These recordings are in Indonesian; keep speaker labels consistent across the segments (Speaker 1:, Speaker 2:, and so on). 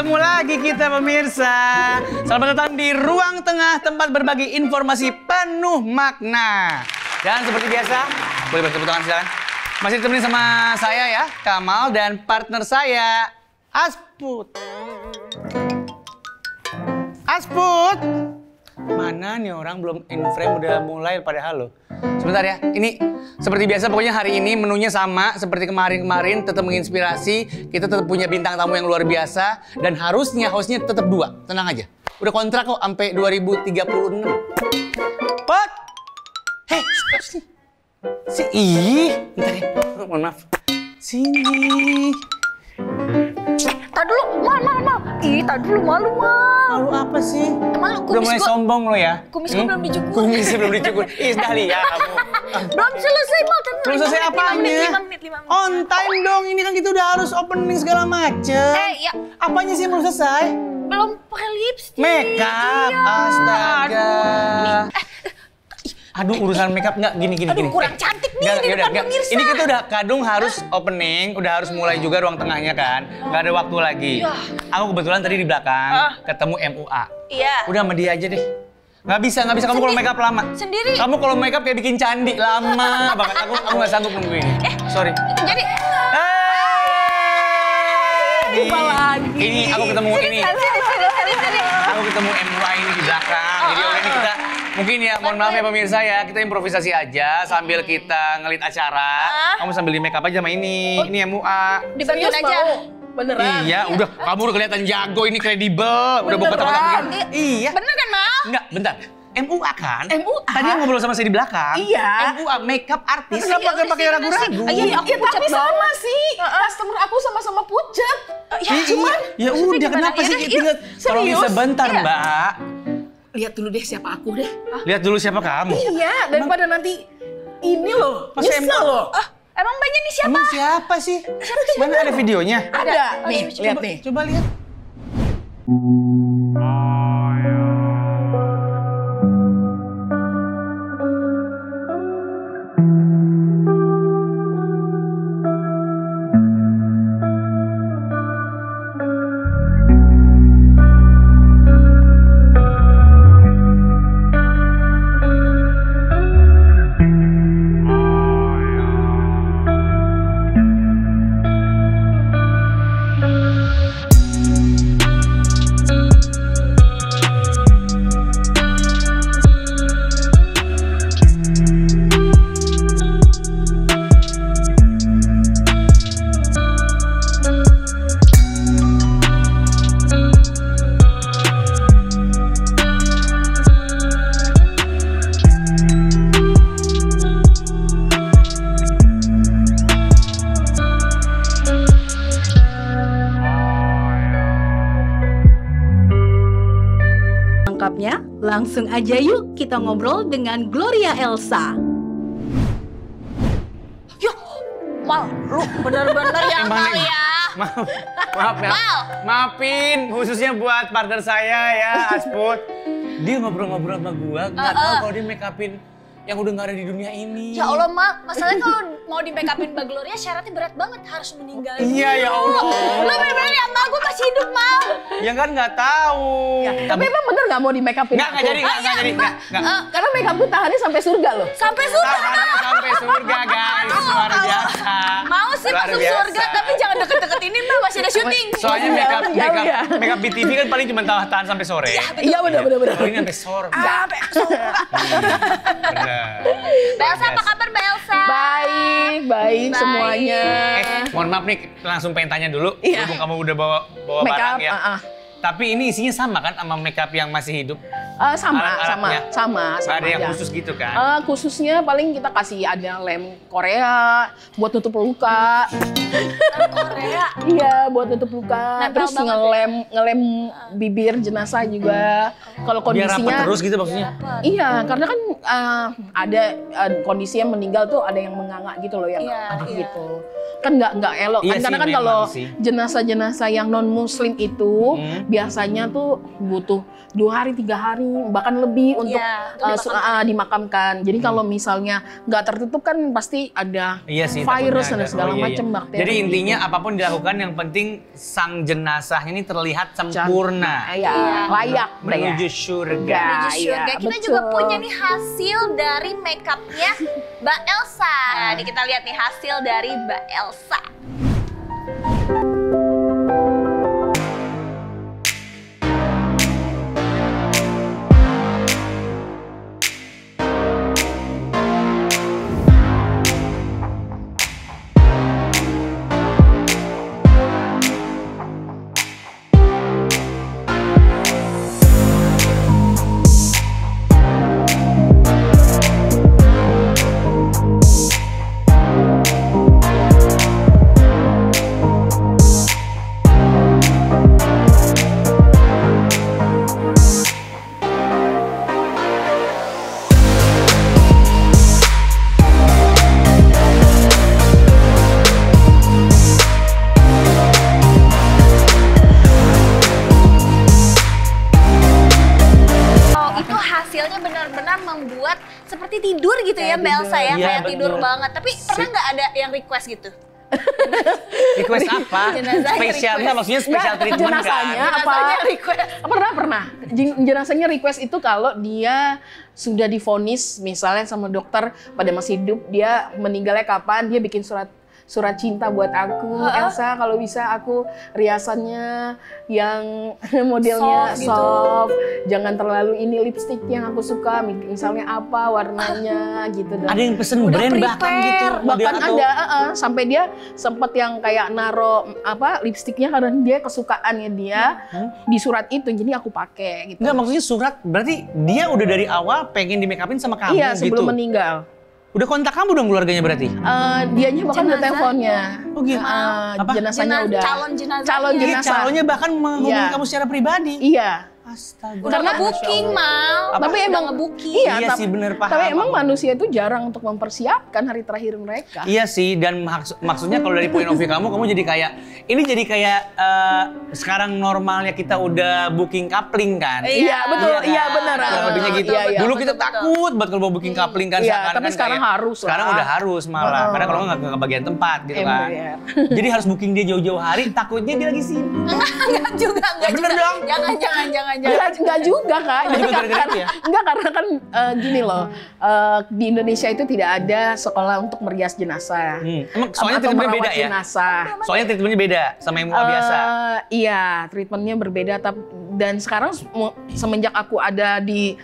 Speaker 1: Ketemu lagi kita pemirsa. Selamat datang di Ruang Tengah, tempat berbagi informasi penuh makna. Dan seperti biasa, boleh bantu tepuk tangan silakan. Masih ditemenin sama saya ya, Kamal, dan partner saya, Asput. Asput! Mana nih orang belum in frame udah mulai padahal loh. Sebentar ya, ini seperti biasa pokoknya hari ini menunya sama seperti kemarin-kemarin, tetap menginspirasi. Kita tetap punya bintang tamu yang luar biasa dan harusnya hostnya tetap 2. Tenang aja. Udah kontrak kok sampai 2036. Pot! Hei, bentar ya. Mohon maaf. Sini.
Speaker 2: Tadi dulu, mal. Tadi dulu malu.
Speaker 1: Malu apa sih?
Speaker 2: Malu,
Speaker 1: udah mulai sombong lo ya?
Speaker 2: Kumisku belum dicukur.
Speaker 1: Kumisnya belum dicukur. Ih, Dahlia kamu.
Speaker 2: Belum selesai, Mal.
Speaker 1: Belum selesai apanya?
Speaker 2: 5 menit.
Speaker 1: On time dong, ini kan kita udah harus opening segala macem.
Speaker 2: Ya.
Speaker 1: Apanya sih yang belum selesai?
Speaker 2: Belum pakai lipstick.
Speaker 1: Makeup,
Speaker 2: Iya.
Speaker 1: Astaga. Aduh, urusan makeup nggak gini.
Speaker 2: Aduh, kurang cantik nih di depan pemirsa.
Speaker 1: Ini kita udah kadung harus opening, udah harus mulai juga ruang tengahnya kan. Nggak ada waktu lagi.
Speaker 2: Iya.
Speaker 1: Aku kebetulan tadi di belakang ketemu MUA.
Speaker 2: Iya.
Speaker 1: Udah sama dia aja deh. Nggak bisa kamu kalau makeup lama.
Speaker 2: Sendiri.
Speaker 1: Kamu kalau makeup kayak bikin candi lama banget. Aku nggak sanggup nunggu ini. Sorry.
Speaker 2: Jadi
Speaker 1: Lupa
Speaker 2: lagi.
Speaker 1: Ini aku ketemu ini.
Speaker 2: Sini.
Speaker 1: Aku ketemu MUA ini di belakang. Jadi ini kita mungkin ya, mohon maaf ya pemirsa ya, kita improvisasi aja sambil kita ngelit acara. Kamu sambil di make up aja sama ini. Ini MUA.
Speaker 2: Dibantuin aja.
Speaker 3: Beneran?
Speaker 1: Iya, udah kamu udah kelihatan jago, ini kredibel. Udah bawa kotak-kotak begini. Iya.
Speaker 2: Bener kan, Mal?
Speaker 1: Enggak, bentar. MUA kan?
Speaker 3: MUA?
Speaker 1: Tadi yang ngobrol sama saya di belakang.
Speaker 3: Iya.
Speaker 1: MUA makeup artis.
Speaker 2: Iya,
Speaker 1: Kenapa pakai ragu-ragu?
Speaker 3: Iya,
Speaker 2: aku pucat
Speaker 3: tapi sama
Speaker 2: banget.
Speaker 3: sih. Customer aku sama-sama pucat.
Speaker 1: Cuman ya udah, kenapa sih? Tinggal tolong
Speaker 3: serius?
Speaker 1: sebentar,
Speaker 3: Iya.
Speaker 1: Mbak.
Speaker 3: Lihat dulu deh siapa aku deh.
Speaker 1: Lihat dulu siapa kamu.
Speaker 3: Iya, daripada nanti ini loh,
Speaker 1: Masa
Speaker 3: nyesel loh.
Speaker 2: Emang mbaknya nih siapa?
Speaker 1: Emang siapa sih? Mana ada videonya?
Speaker 3: Ada. Nih, lihat nih.
Speaker 1: Coba lihat.
Speaker 4: Lengkapnya, langsung aja yuk kita ngobrol dengan Gloria Elsa.
Speaker 2: Yuk, Mal, lu bener-bener ya,
Speaker 1: Emang
Speaker 2: Mal
Speaker 1: nih.
Speaker 2: ya.
Speaker 1: Maaf ya.
Speaker 2: Mal.
Speaker 1: Maafin, khususnya buat partner saya ya, Asput. Dia ngobrol-ngobrol sama gua, nggak tahu kalau dia make upin yang udah nggak ada di dunia ini.
Speaker 2: Ya Allah, Mal. Masalahnya kalau mau di make upin Mbak Gloria syaratnya berat banget, harus meninggal.
Speaker 1: Iya, ya Allah.
Speaker 2: Lu bener-bener ya, Mal, gue masih hidup, Mal.
Speaker 1: Ya kan nggak tahu.
Speaker 3: Tapi emang bener nggak mau di make upin
Speaker 1: Nggak jadi, nggak jadi. Nggak.
Speaker 3: Karena make upku tahannya sampai surga loh.
Speaker 2: Sampai surga.
Speaker 1: Tahannya sampai surga, guys. Luar biasa.
Speaker 2: Mau sih
Speaker 1: Luar
Speaker 2: masuk
Speaker 1: biasa.
Speaker 2: surga, tapi jangan deket-deket ini, Mal. Masih ada syuting.
Speaker 1: Soalnya make up BTV kan paling cuma tahan sampai sore.
Speaker 3: Iya bener.
Speaker 1: Kalau ini sampai surga. Bener.
Speaker 2: Mbak Elsa, apa kabar Mbak Elsa?
Speaker 3: Baik semuanya.
Speaker 1: Mohon maaf nih, langsung pengen tanya dulu.
Speaker 3: Iya.
Speaker 1: Berhubung kamu udah bawa
Speaker 3: Make
Speaker 1: barang
Speaker 3: up,
Speaker 1: ya. Tapi ini isinya sama kan sama makeup yang masih hidup?
Speaker 3: Sama.
Speaker 1: Nggak ada yang
Speaker 3: aja.
Speaker 1: khusus gitu kan?
Speaker 3: Khususnya paling kita kasih ada lem Korea buat tutup luka.
Speaker 2: Korea.
Speaker 3: Iya, buat tutup luka.
Speaker 2: Nempel
Speaker 3: Terus
Speaker 2: banget
Speaker 3: ngelem bibir jenazah juga. Kalau
Speaker 1: Biar rapat
Speaker 3: kondisinya
Speaker 1: terus gitu maksudnya?
Speaker 3: Iya, karena kan ada kondisi yang meninggal tuh ada yang menganga gitu loh, yang
Speaker 2: Iya,
Speaker 3: aduh
Speaker 2: iya.
Speaker 3: gitu. Kan nggak elok
Speaker 1: Iya
Speaker 3: kan, karena
Speaker 1: sih,
Speaker 3: kan
Speaker 1: memang
Speaker 3: kalau
Speaker 1: sih.
Speaker 3: jenazah-jenazah yang non muslim itu biasanya tuh butuh 2 hari, 3 hari, bahkan lebih untuk
Speaker 2: Iya, untuk
Speaker 3: dimakamkan. Jadi kalau misalnya nggak tertutup kan pasti ada
Speaker 1: Iya sih,
Speaker 3: virus
Speaker 1: takutnya
Speaker 3: dan
Speaker 1: ada.
Speaker 3: segala
Speaker 1: Oh, iya,
Speaker 3: macam
Speaker 1: iya.
Speaker 3: bakteri.
Speaker 1: Jadi intinya
Speaker 3: gitu.
Speaker 1: apapun dilakukan yang penting sang jenazahnya ini terlihat sempurna.
Speaker 3: Iya, layak deh ya.
Speaker 1: Menuju surga.
Speaker 3: Enggak.
Speaker 2: Menuju surga.
Speaker 3: iya,
Speaker 2: Kita
Speaker 3: betul.
Speaker 2: juga punya nih hasil dari makeupnya Mbak Elsa. Nah, ini kita lihat nih hasil dari Mbak Elsa. Oh, itu hasilnya benar-benar membuat seperti tidur gitu ya Mbak Elsa ya,
Speaker 1: Iya,
Speaker 2: kayak tidur
Speaker 1: betul.
Speaker 2: banget. Tapi pernah nggak ada yang request gitu?
Speaker 1: Request apa?
Speaker 2: Jenazahnya
Speaker 1: Spesialnya
Speaker 2: request.
Speaker 1: maksudnya spesial
Speaker 3: Nggak,
Speaker 1: treatment
Speaker 3: jenazahnya
Speaker 1: kan?
Speaker 3: apa?
Speaker 2: Jenazahnya request.
Speaker 3: Pernah. Jenazahnya request itu kalau dia sudah divonis misalnya sama dokter pada masih hidup, dia meninggalnya kapan, dia bikin surat cinta buat aku, Elsa kalau bisa aku riasannya yang modelnya
Speaker 2: Soft gitu.
Speaker 3: soft, jangan terlalu ini lipstick yang aku suka, misalnya apa warnanya gitu. Dan
Speaker 1: Ada yang pesen
Speaker 2: Udah
Speaker 1: brand bahkan
Speaker 2: prepare.
Speaker 1: gitu.
Speaker 3: bahkan
Speaker 1: model atau-
Speaker 3: ada sampai dia sempat yang kayak naro lipstiknya karena dia kesukaannya dia di surat itu, jadi aku pakai gitu.
Speaker 1: Enggak, maksudnya surat berarti dia udah dari awal pengen di make upin sama kamu
Speaker 3: Iya, sebelum
Speaker 1: gitu.
Speaker 3: meninggal.
Speaker 1: Udah kontak kamu dong keluarganya berarti?
Speaker 3: Dianya bahkan udah
Speaker 2: Jenazahnya?
Speaker 3: teleponnya.
Speaker 1: Oh gitu. Apa?
Speaker 3: Jenazahnya udah.
Speaker 2: Calon jenazah.
Speaker 3: Calon
Speaker 1: Iya,
Speaker 3: jenazah.
Speaker 1: calonnya bahkan menghubungi
Speaker 3: Iya.
Speaker 1: kamu secara pribadi.
Speaker 3: Iya.
Speaker 1: Astaga.
Speaker 2: Udah
Speaker 3: Karena-
Speaker 2: nge-booking, Mal.
Speaker 1: Apa?
Speaker 3: Tapi
Speaker 2: Udah
Speaker 3: emang
Speaker 2: nge-booking.
Speaker 1: Iya sih, bener, paham
Speaker 3: Tapi emang
Speaker 1: aku.
Speaker 3: manusia itu jarang untuk mempersiapkan hari terakhir mereka.
Speaker 1: Iya sih, dan maksudnya kalau dari point of view kamu jadi kayak, ini jadi kayak sekarang normalnya kita udah booking coupling kan?
Speaker 3: Iya, betul.
Speaker 1: kan?
Speaker 3: Iya, benar.
Speaker 1: Kurang lebihnya gitu.
Speaker 3: Iya, iya.
Speaker 1: Dulu kita
Speaker 2: Betul,
Speaker 1: takut banget kalau mau booking coupling kan.
Speaker 3: Iya,
Speaker 1: seakan-akan
Speaker 3: tapi sekarang
Speaker 1: kayak-
Speaker 3: harus lah.
Speaker 1: Sekarang udah harus malah, karena kalau nggak kebagian tempat gitu kan.
Speaker 3: Ember.
Speaker 1: Jadi harus booking dia jauh-jauh hari, takutnya dia lagi sibuk.
Speaker 2: Enggak juga, enggak
Speaker 1: Bener
Speaker 2: juga.
Speaker 1: dong.
Speaker 2: Jangan.
Speaker 3: Enggak juga, Kak.
Speaker 1: Oh, juga gara-gara itu ya?
Speaker 3: Enggak, karena kan gini loh. Di Indonesia itu tidak ada sekolah untuk merias jenazah.
Speaker 1: Emang soalnya
Speaker 3: Atau
Speaker 1: treatmentnya
Speaker 3: merawat
Speaker 1: beda ya?
Speaker 3: jenazah.
Speaker 1: Soalnya treatmentnya beda sama yang muka biasa.
Speaker 3: Iya, treatmentnya berbeda. Dan sekarang semenjak aku ada di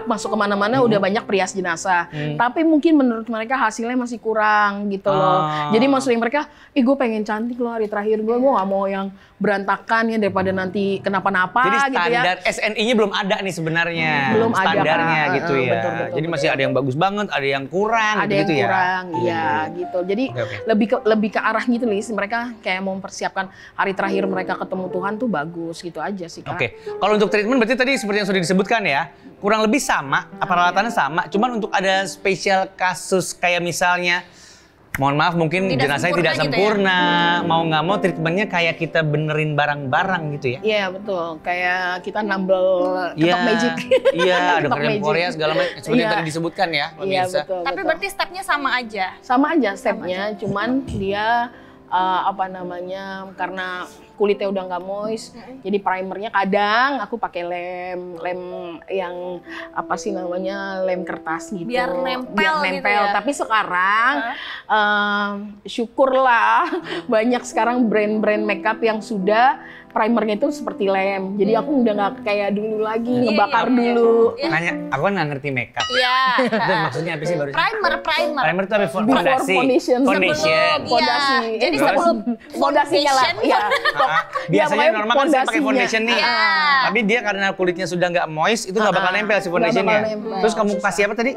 Speaker 3: masuk kemana-mana udah banyak perias jenazah. Tapi mungkin menurut mereka hasilnya masih kurang gitu loh.
Speaker 1: Ah.
Speaker 3: Jadi maksudnya mereka, gue pengen cantik loh hari terakhir gue nggak mau yang berantakan ya daripada nanti kenapa-napa
Speaker 1: Jadi
Speaker 3: gitu ya.
Speaker 1: standar SNI-nya belum ada nih sebenarnya.
Speaker 3: Belum ada,
Speaker 1: standarnya
Speaker 3: Kak.
Speaker 1: gitu ya.
Speaker 3: Betul,
Speaker 1: Jadi masih ada yang bagus banget, ada yang kurang
Speaker 3: Ada yang
Speaker 1: gitu ya.
Speaker 3: kurang, iya gitu. Jadi
Speaker 1: Oke.
Speaker 3: lebih ke arah gitu nih. Mereka kayak mau mempersiapkan hari terakhir mereka ketemu Tuhan tuh bagus gitu aja sih, Kak.
Speaker 1: Oke, kalau untuk treatment berarti tadi seperti yang sudah disebutkan ya, kurang lebih sama, peralatannya sama, cuman untuk ada spesial kasus kayak misalnya, mohon maaf mungkin
Speaker 2: Tidak
Speaker 1: jenazahnya tidak
Speaker 2: sempurna gitu
Speaker 1: sempurna, mau nggak mau treatmentnya kayak kita benerin barang-barang gitu ya.
Speaker 3: Iya betul, kayak kita nambel ketok
Speaker 1: Iya,
Speaker 3: magic.
Speaker 1: iya, ada
Speaker 3: Ketok
Speaker 1: krem
Speaker 3: magic.
Speaker 1: Korea segala macam, seperti yang
Speaker 3: Iya.
Speaker 1: tadi disebutkan ya,
Speaker 3: Iya
Speaker 1: pemirsa.
Speaker 3: betul.
Speaker 2: Tapi
Speaker 3: betul.
Speaker 2: berarti stepnya sama aja.
Speaker 3: sama aja stepnya, cuman dia karena kulitnya udah nggak moist, jadi primernya kadang aku pakai lem yang apa sih namanya, lem kertas gitu.
Speaker 2: Biar nempel gitu ya?
Speaker 3: Tapi sekarang syukurlah banyak sekarang brand-brand makeup yang sudah primernya itu seperti lem. Jadi aku udah nggak kayak dulu lagi ngebakar
Speaker 2: iya.
Speaker 3: dulu.
Speaker 1: Nanya, aku kan nggak ngerti makeup.
Speaker 2: Iya.
Speaker 1: Itu maksudnya apa sih barusan?
Speaker 2: Primer.
Speaker 1: Primer itu apa?
Speaker 3: Before
Speaker 1: Fondasi.
Speaker 3: foundation.
Speaker 1: Foundation.
Speaker 2: Sebelum,
Speaker 3: Fondasi.
Speaker 2: iya. Jadi
Speaker 3: Terus?
Speaker 2: sebelum
Speaker 3: Fondasinya lah.
Speaker 2: foundation.
Speaker 3: Iya.
Speaker 1: Biasanya
Speaker 3: pokoknya
Speaker 1: normal kan saya pakai
Speaker 3: fondasinya.
Speaker 1: foundation nih.
Speaker 2: Iya.
Speaker 1: Tapi dia karena kulitnya sudah nggak moist, itu nggak bakal nempel si
Speaker 3: nggak
Speaker 1: foundationnya.
Speaker 3: bakal nempel.
Speaker 1: Terus kamu kasih apa tadi?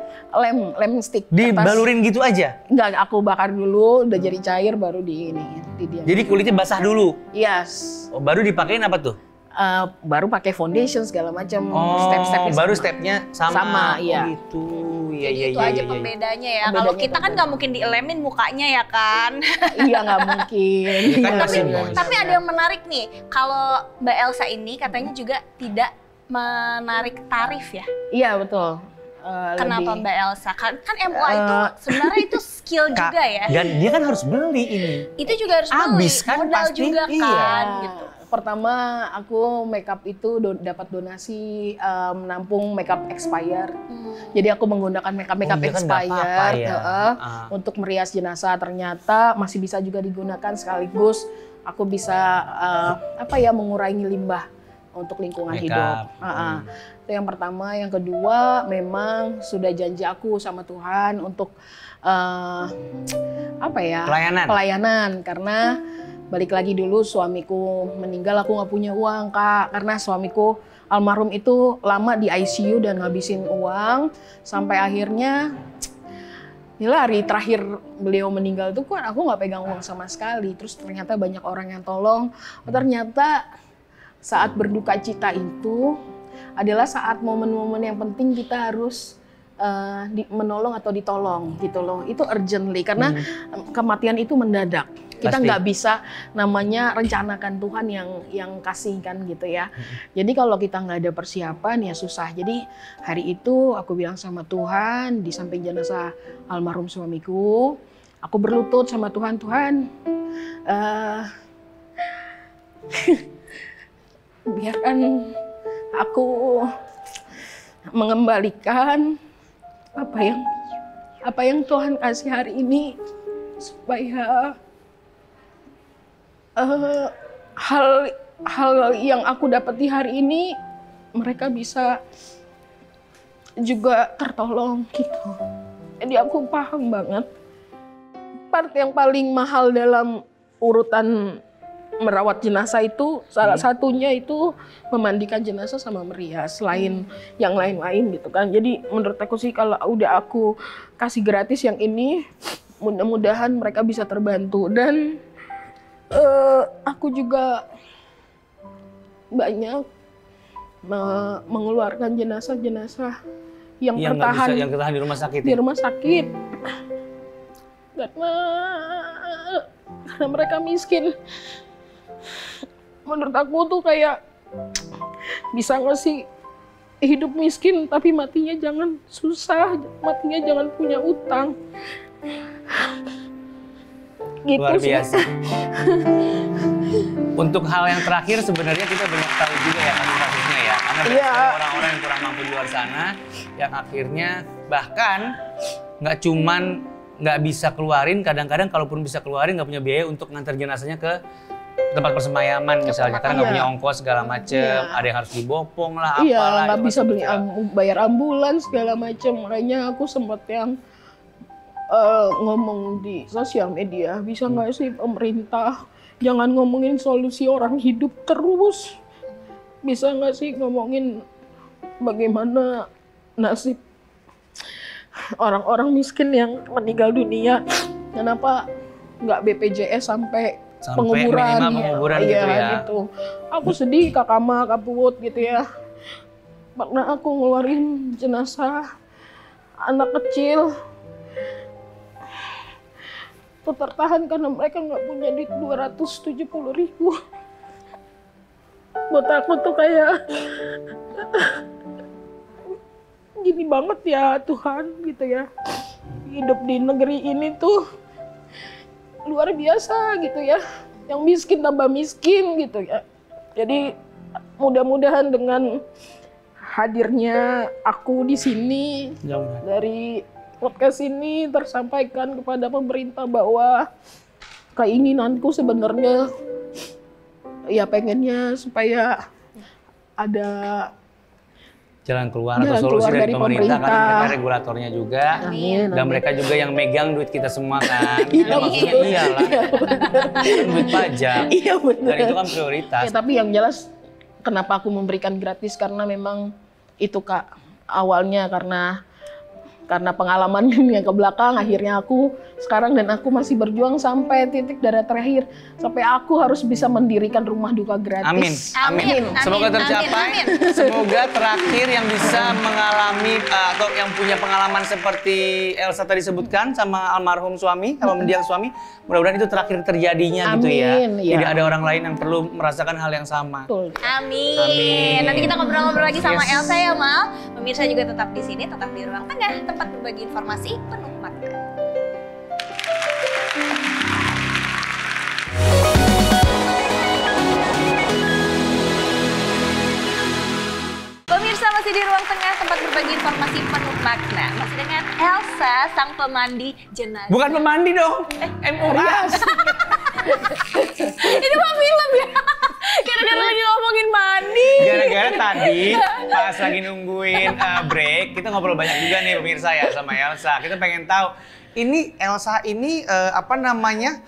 Speaker 3: Lem stick. kertas.
Speaker 1: Dibalurin gitu aja.
Speaker 3: Enggak, aku bakar dulu, udah jadi cair baru di diam.
Speaker 1: Jadi kulitnya basah dulu.
Speaker 3: Yes.
Speaker 1: Oh, baru dipakein apa tuh?
Speaker 3: baru pakai foundation segala macam.
Speaker 1: Oh,
Speaker 3: Step-stepnya
Speaker 1: baru
Speaker 3: sama.
Speaker 1: stepnya sama.
Speaker 3: Sama, iya.
Speaker 1: Oh gitu. Iya,
Speaker 2: Jadi
Speaker 1: iya,
Speaker 2: itu
Speaker 1: iya,
Speaker 2: aja
Speaker 1: iya.
Speaker 2: pembedanya ya.
Speaker 3: Pembedanya
Speaker 2: Kalau kita kan
Speaker 3: itu.
Speaker 2: nggak mungkin dielemin mukanya ya kan.
Speaker 3: Iya nggak mungkin.
Speaker 1: Iya kan,
Speaker 3: Iya,
Speaker 1: masih
Speaker 3: bener.
Speaker 1: moist.
Speaker 2: Tapi ada yang menarik nih. Kalau Mbak Elsa ini katanya juga tidak menarik tarif ya.
Speaker 3: Iya betul.
Speaker 2: Kenapa
Speaker 3: Lebih-
Speaker 2: Mbak Elsa? Kan MUA itu sebenarnya itu skill
Speaker 1: Kak,
Speaker 2: juga ya.
Speaker 1: Dan dia kan harus beli ini.
Speaker 2: Itu juga harus beli.
Speaker 1: Habis kan
Speaker 2: Modal
Speaker 1: pasti,
Speaker 2: juga
Speaker 1: iya.
Speaker 2: kan gitu.
Speaker 3: Pertama aku makeup itu dapat donasi menampung makeup expired. Jadi aku menggunakan makeup
Speaker 1: Oh, iya kan nggak
Speaker 3: expired
Speaker 1: apa-apa ya.
Speaker 3: untuk merias jenazah. Ternyata masih bisa juga digunakan sekaligus aku bisa mengurangi limbah untuk lingkungan
Speaker 1: Makeup.
Speaker 3: hidup. Itu yang pertama. Yang kedua, memang sudah janji aku sama Tuhan untuk pelayanan karena balik lagi dulu suamiku meninggal, aku nggak punya uang Kak, karena suamiku almarhum itu lama di ICU dan ngabisin uang sampai akhirnya gila, hari terakhir beliau meninggal itu kan aku nggak pegang uang sama sekali. Terus ternyata banyak orang yang tolong. Ternyata saat berduka cita itu adalah saat momen-momen yang penting kita harus menolong atau ditolong gitu loh. Itu urgently karena kematian itu mendadak. Kita
Speaker 1: Pasti.
Speaker 3: nggak bisa namanya rencanakan Tuhan yang kasihkan gitu ya. Jadi kalau kita nggak ada persiapan ya susah. Jadi hari itu aku bilang sama Tuhan di samping jenazah almarhum suamiku, aku berlutut sama Tuhan, Tuhan, biarkan aku mengembalikan apa yang Tuhan kasih hari ini supaya hal yang aku dapati hari ini mereka bisa juga tertolong gitu. Jadi aku paham banget part yang paling mahal dalam urutan merawat jenazah itu salah satunya itu memandikan jenazah sama merias, selain yang lain-lain gitu kan. Jadi menurut aku sih kalau udah aku kasih gratis yang ini, mudah-mudahan mereka bisa terbantu. Dan aku juga banyak mengeluarkan jenazah-jenazah yang tertahan
Speaker 1: yang ketahan di rumah sakit.
Speaker 3: di rumah sakit karena mereka miskin. Menurut aku tuh kayak bisa nggak sih hidup miskin tapi matinya jangan susah, matinya jangan punya utang. Gitu
Speaker 1: Luar
Speaker 3: sih.
Speaker 1: biasa. Untuk hal yang terakhir sebenarnya kita banyak tahu juga ya kasus-kasusnya ya. Karena banyak
Speaker 3: Iya.
Speaker 1: sekali orang-orang yang kurang mampu di luar sana yang akhirnya bahkan nggak cuman nggak bisa keluarin, kadang-kadang kalaupun bisa keluarin nggak punya biaya untuk ngantar jenazahnya ke tempat persemayaman misalnya, karena nggak
Speaker 3: Iya.
Speaker 1: punya ongkos segala macem,
Speaker 3: Iya.
Speaker 1: ada yang harus dibopong lah,
Speaker 3: Iya,
Speaker 1: apalah.
Speaker 3: nggak
Speaker 1: itu
Speaker 3: bisa
Speaker 1: kan
Speaker 3: beli
Speaker 1: susah.
Speaker 3: bayar ambulans segala macam. Makanya aku sempat yang ngomong di sosial media, bisa nggak sih pemerintah jangan ngomongin solusi orang hidup terus, bisa nggak sih ngomongin bagaimana nasib orang-orang miskin yang meninggal dunia, kenapa nggak BPJS sampai penguburan,
Speaker 1: minimal penguburan
Speaker 3: Iya,
Speaker 1: gitu ya.
Speaker 3: gitu. Aku sedih kakama kaput gitu ya. Karena aku ngeluarin jenazah anak kecil. Itu tertahan karena mereka nggak punya duit 270.000. Buat aku tuh kayak gini banget ya Tuhan gitu ya. Hidup di negeri ini tuh luar biasa gitu ya. Yang miskin tambah miskin gitu ya. Jadi mudah-mudahan dengan hadirnya aku di sini
Speaker 1: Mudah-mudahan.
Speaker 3: dari podcast ini tersampaikan kepada pemerintah bahwa keinginanku sebenarnya ya pengennya supaya ada
Speaker 1: Jalan keluar
Speaker 3: Jalan
Speaker 1: atau solusi
Speaker 3: keluar
Speaker 1: dari
Speaker 3: dari
Speaker 1: pemerintah, karena
Speaker 3: pemerintah.
Speaker 1: mereka regulatornya juga.
Speaker 3: Amin,
Speaker 1: Dan
Speaker 3: amin.
Speaker 1: mereka juga yang megang duit kita semua kan.
Speaker 3: Iya,
Speaker 1: Ya, maksudnya
Speaker 3: betul.
Speaker 1: iyalah. Duit pajak.
Speaker 3: Iya benar.
Speaker 1: Dan itu kan prioritas.
Speaker 3: Ya, tapi yang jelas kenapa aku memberikan gratis karena memang itu Kak, awalnya karena karena pengalaman yang ke belakang akhirnya aku sekarang dan aku masih berjuang sampai titik darah terakhir sampai aku harus bisa mendirikan rumah duka gratis.
Speaker 1: Amin. Semoga tercapai. Semoga terakhir yang bisa mengalami atau yang punya pengalaman seperti Elsa tadi sebutkan sama almarhum suami, sama mendiang suami, mudah-mudahan itu terakhir terjadinya gitu ya. Tidak ada orang lain yang perlu merasakan hal yang sama.
Speaker 3: Betul.
Speaker 2: Amin. Nanti kita ngobrol-ngobrol lagi sama Elsa ya, Mal. Pemirsa juga tetap di sini, tetap di Ruang Tengah, tempat berbagi informasi penuh makna. Pemirsa masih di Ruang Tengah, tempat berbagi informasi penuh makna. Masih dengan Elsa, sang pemandi jenazah.
Speaker 1: Bukan pemandi dong, MUA.
Speaker 2: Ini mah film ya. Gara-gara lagi ngomongin mandi.
Speaker 1: Gara-gara tadi pas lagi nungguin break, kita ngobrol banyak juga nih pemirsa ya sama Elsa. Kita pengen tahu, ini Elsa ini apa namanya,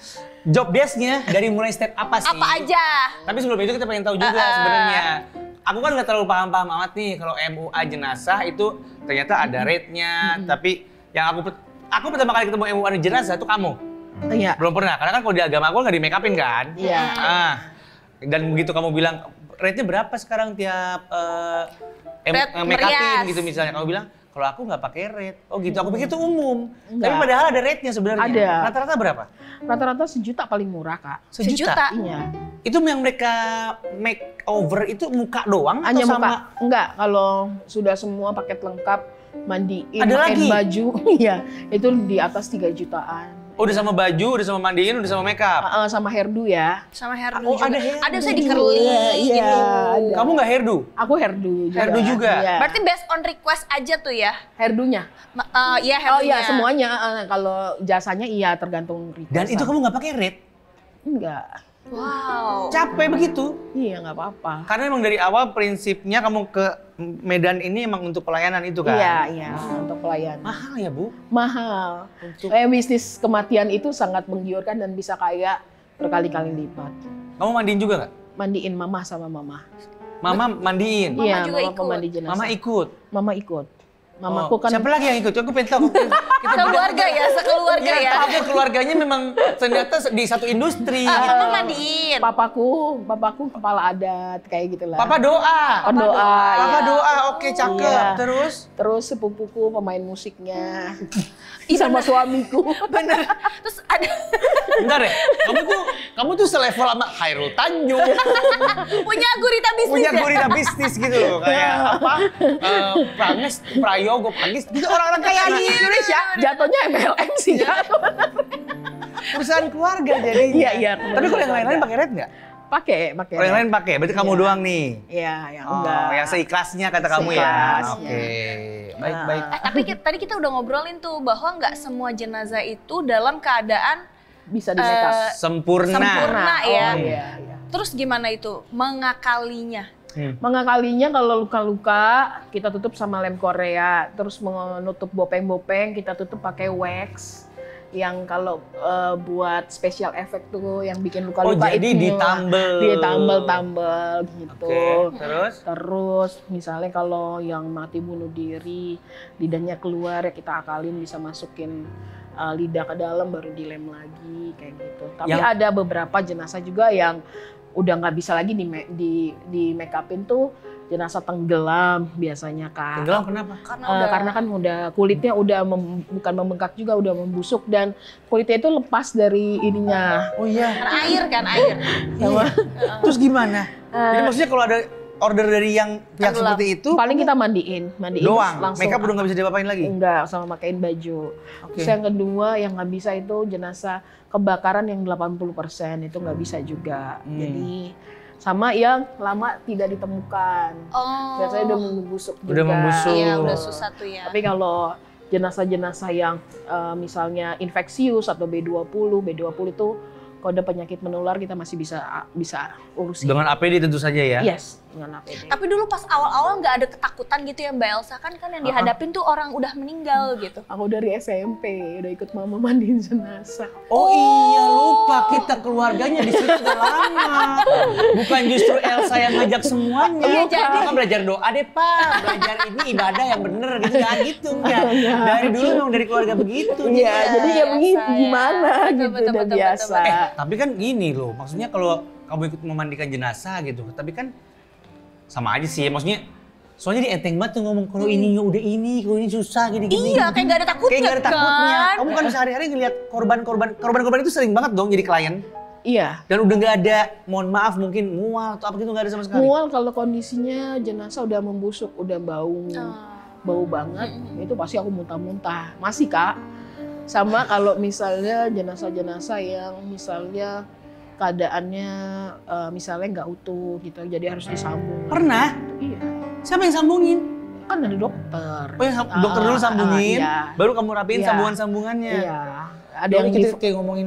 Speaker 1: job desk-nya dari mulai step apa sih?
Speaker 2: Apa aja?
Speaker 1: Tapi sebelum itu kita pengen tahu juga sebenarnya. Aku kan nggak terlalu paham-paham amat nih kalau MUA jenazah itu ternyata ada rate-nya. Tapi yang aku pertama kali ketemu MUA jenazah itu kamu.
Speaker 3: Iya.
Speaker 1: Belum pernah, karena kan kalau di agama aku nggak di make upin kan.
Speaker 3: Iya.
Speaker 1: Dan begitu kamu bilang, rate-nya berapa sekarang tiap make upin gitu misalnya. Kamu bilang, kalau aku nggak pakai rate. Oh gitu, aku pikir itu umum.
Speaker 3: Enggak.
Speaker 1: Tapi padahal ada rate-nya sebenarnya.
Speaker 3: Ada.
Speaker 1: Rata-rata berapa?
Speaker 3: Rata-rata 1 juta paling murah, Kak.
Speaker 2: Sejuta?
Speaker 3: Iya.
Speaker 1: Itu yang mereka makeover itu muka doang
Speaker 3: Hanya
Speaker 1: atau sama?
Speaker 3: muka. Enggak, kalau sudah semua paket lengkap, mandiin,
Speaker 1: Ada
Speaker 3: pakai
Speaker 1: lagi?
Speaker 3: baju, iya, itu di atas 3 jutaan.
Speaker 1: Udah sama baju, udah sama mandiin, udah sama makeup.
Speaker 3: Sama hairdo ya.
Speaker 2: Sama hairdo
Speaker 1: Oh,
Speaker 2: juga.
Speaker 1: ada hairdo.
Speaker 2: Ada saya di curly
Speaker 3: Iya,
Speaker 2: gitu.
Speaker 3: ada.
Speaker 1: Kamu nggak hairdo?
Speaker 3: Aku hairdo juga.
Speaker 1: Hairdo juga?
Speaker 3: Iya.
Speaker 2: Berarti based on request aja tuh ya?
Speaker 3: Hairdonya?
Speaker 2: Iya,
Speaker 3: Oh
Speaker 2: hairdonya.
Speaker 3: iya, semuanya. Kalau jasanya iya tergantung request.
Speaker 1: Dan itu kamu nggak pakai rate?
Speaker 3: Enggak.
Speaker 2: Wow.
Speaker 1: Capek begitu?
Speaker 3: Iya, nggak apa-apa.
Speaker 1: Karena emang dari awal prinsipnya kamu ke Medan ini emang untuk pelayanan itu kan?
Speaker 3: Iya, iya, untuk pelayanan.
Speaker 1: Mahal ya Bu?
Speaker 3: Mahal.
Speaker 1: Untuk
Speaker 3: Bisnis kematian itu sangat menggiurkan dan bisa kaya berkali-kali lipat.
Speaker 1: kamu mandiin juga nggak?
Speaker 3: Mandiin mama sama mama.
Speaker 1: Mama mandiin.
Speaker 2: Mama
Speaker 3: Iya,
Speaker 2: juga
Speaker 3: mama
Speaker 2: ikut.
Speaker 3: pemandi jenazah.
Speaker 1: Mama ikut.
Speaker 3: Mama ikut.
Speaker 1: Oh,
Speaker 3: Mamaku kan
Speaker 1: siapa lagi yang ikut? Aku pengen tahu. Kita
Speaker 2: Keluarga ya, sekeluarga
Speaker 1: Iya,
Speaker 2: ya.
Speaker 1: takutnya keluarganya memang ternyata di satu industri.
Speaker 2: Apa mandiin?
Speaker 3: papaku kepala adat kayak gitulah.
Speaker 1: Papa doa.
Speaker 3: Papa doa.
Speaker 1: Papa
Speaker 3: ya.
Speaker 1: doa, oke cakep.
Speaker 3: Iya.
Speaker 1: Terus?
Speaker 3: Sepupuku pemain musiknya. Sama suamiku.
Speaker 2: Bener. Terus ada
Speaker 1: Bentar deh, kamu tuh selevel sama Khairul Tanjung.
Speaker 2: punya gurita bisnis
Speaker 1: Punya
Speaker 2: ya?
Speaker 1: gurita bisnis gitu loh. Kayak apa? Prames, Prayogo, Pagis. Gitu orang-orang kaya di Indonesia.
Speaker 3: Jatuhnya MLM sih
Speaker 1: Iya.
Speaker 3: ya.
Speaker 1: Perusahaan keluarga jadi.
Speaker 3: Iya.
Speaker 1: Tapi kalau yang lain-lain pakai red nggak?
Speaker 3: Pakai.
Speaker 1: Kalau yang lain pakai, berarti kamu
Speaker 3: Iya.
Speaker 1: doang nih.
Speaker 3: Iya, yang
Speaker 1: Oh,
Speaker 3: enggak.
Speaker 1: yang seikhlasnya kata kamu ya.
Speaker 3: Seikhlasnya.
Speaker 1: Oke, baik-baik.
Speaker 2: Tapi tadi kita udah ngobrolin tuh bahwa nggak semua jenazah itu dalam keadaan
Speaker 3: Bisa di make up.
Speaker 1: Sempurna.
Speaker 2: sempurna ya.
Speaker 3: Oh, iya.
Speaker 2: Terus gimana itu mengakalinya?
Speaker 3: Mengakalinya kalau luka-luka kita tutup sama lem Korea, terus menutup bopeng-bopeng kita tutup pakai wax. Yang kalau buat special effect tuh yang bikin luka-luka
Speaker 1: jadi
Speaker 3: itu ditambel gitu.
Speaker 1: Oke, terus?
Speaker 3: Terus misalnya kalau yang mati bunuh diri, lidahnya keluar ya kita akalin bisa masukin lidah ke dalam baru dilem lagi kayak gitu. Tapi ada beberapa jenazah juga yang udah nggak bisa lagi di make upin tuh jenazah tenggelam biasanya Kak.
Speaker 1: Tenggelam kenapa?
Speaker 3: Karena kan udah kulitnya udah bukan membengkak juga udah membusuk dan kulitnya itu lepas dari ininya.
Speaker 1: Oh iya.
Speaker 2: Kan air.
Speaker 3: Sama,
Speaker 1: Terus gimana? Jadi maksudnya kalau ada order dari yang pihak
Speaker 2: Tenggelam.
Speaker 1: seperti itu
Speaker 3: paling kita mandiin
Speaker 1: doang,
Speaker 3: langsung.
Speaker 1: makeup udah nggak bisa diapa-apain lagi?
Speaker 3: Enggak, sama makain baju.
Speaker 1: Oke.
Speaker 3: Terus yang kedua yang nggak bisa itu jenazah kebakaran yang 80% itu nggak bisa juga. Jadi sama yang lama tidak ditemukan.
Speaker 2: Oh.
Speaker 3: Biasanya udah membusuk juga.
Speaker 1: Udah membusuk.
Speaker 2: Iya, udah susah tuh ya.
Speaker 3: Tapi kalau jenazah-jenazah yang misalnya infeksius atau B20 itu kode penyakit menular kita masih bisa urusin.
Speaker 1: Dengan APD tentu saja ya?
Speaker 3: Yes. dengan APD.
Speaker 2: Tapi dulu pas awal-awal nggak ada ketakutan gitu ya Mbak Elsa, kan yang dihadapin tuh orang udah meninggal gitu.
Speaker 3: Aku dari SMP udah ikut mama mandiin jenazah.
Speaker 1: Oh iya, lupa kita keluarganya di situ udah lama. Bukan justru Elsa yang ngajak semuanya.
Speaker 2: Iya, jadi-
Speaker 1: Kan belajar doa deh Pak, belajar ini ibadah yang bener gitu, jangan gitu enggak. Dari dulu memang dari keluarga begitu.
Speaker 3: Iya, jadi ya
Speaker 2: biasa
Speaker 3: begitu
Speaker 2: ya.
Speaker 3: gimana
Speaker 2: Betul,
Speaker 3: gitu
Speaker 2: betul,
Speaker 3: udah
Speaker 2: betul,
Speaker 3: biasa.
Speaker 2: betul,
Speaker 1: Tapi kan gini loh, maksudnya kalau kamu ikut memandikan jenazah gitu, tapi kan sama aja sih, maksudnya soalnya dia enteng banget tuh ngomong kalau ini udah ini, kalau ini susah gini-gini.
Speaker 2: Iya, kayak nggak ada takutnya
Speaker 1: Kayak nggak ada takutnya.
Speaker 2: kan.
Speaker 1: Kamu kan sehari-hari ngeliat korban-korban itu sering banget dong jadi klien.
Speaker 3: Iya.
Speaker 1: Dan udah nggak ada, mohon maaf mungkin mual atau apa gitu nggak ada sama sekali.
Speaker 3: Mual kalau kondisinya jenazah udah membusuk, udah bau banget, itu pasti aku muntah-muntah. Masih Kak. Sama kalau misalnya jenazah-jenazah yang misalnya keadaannya misalnya nggak utuh gitu, jadi harus disambung.
Speaker 1: Pernah?
Speaker 3: Iya.
Speaker 1: Siapa yang sambungin?
Speaker 3: Kan ada dokter.
Speaker 1: Oh yang dokter dulu sambungin,
Speaker 3: iya.
Speaker 1: baru kamu rapiin
Speaker 3: Iya.
Speaker 1: sambungan-sambungannya.
Speaker 3: Iya. Ada yang
Speaker 1: kita kayak ngomongin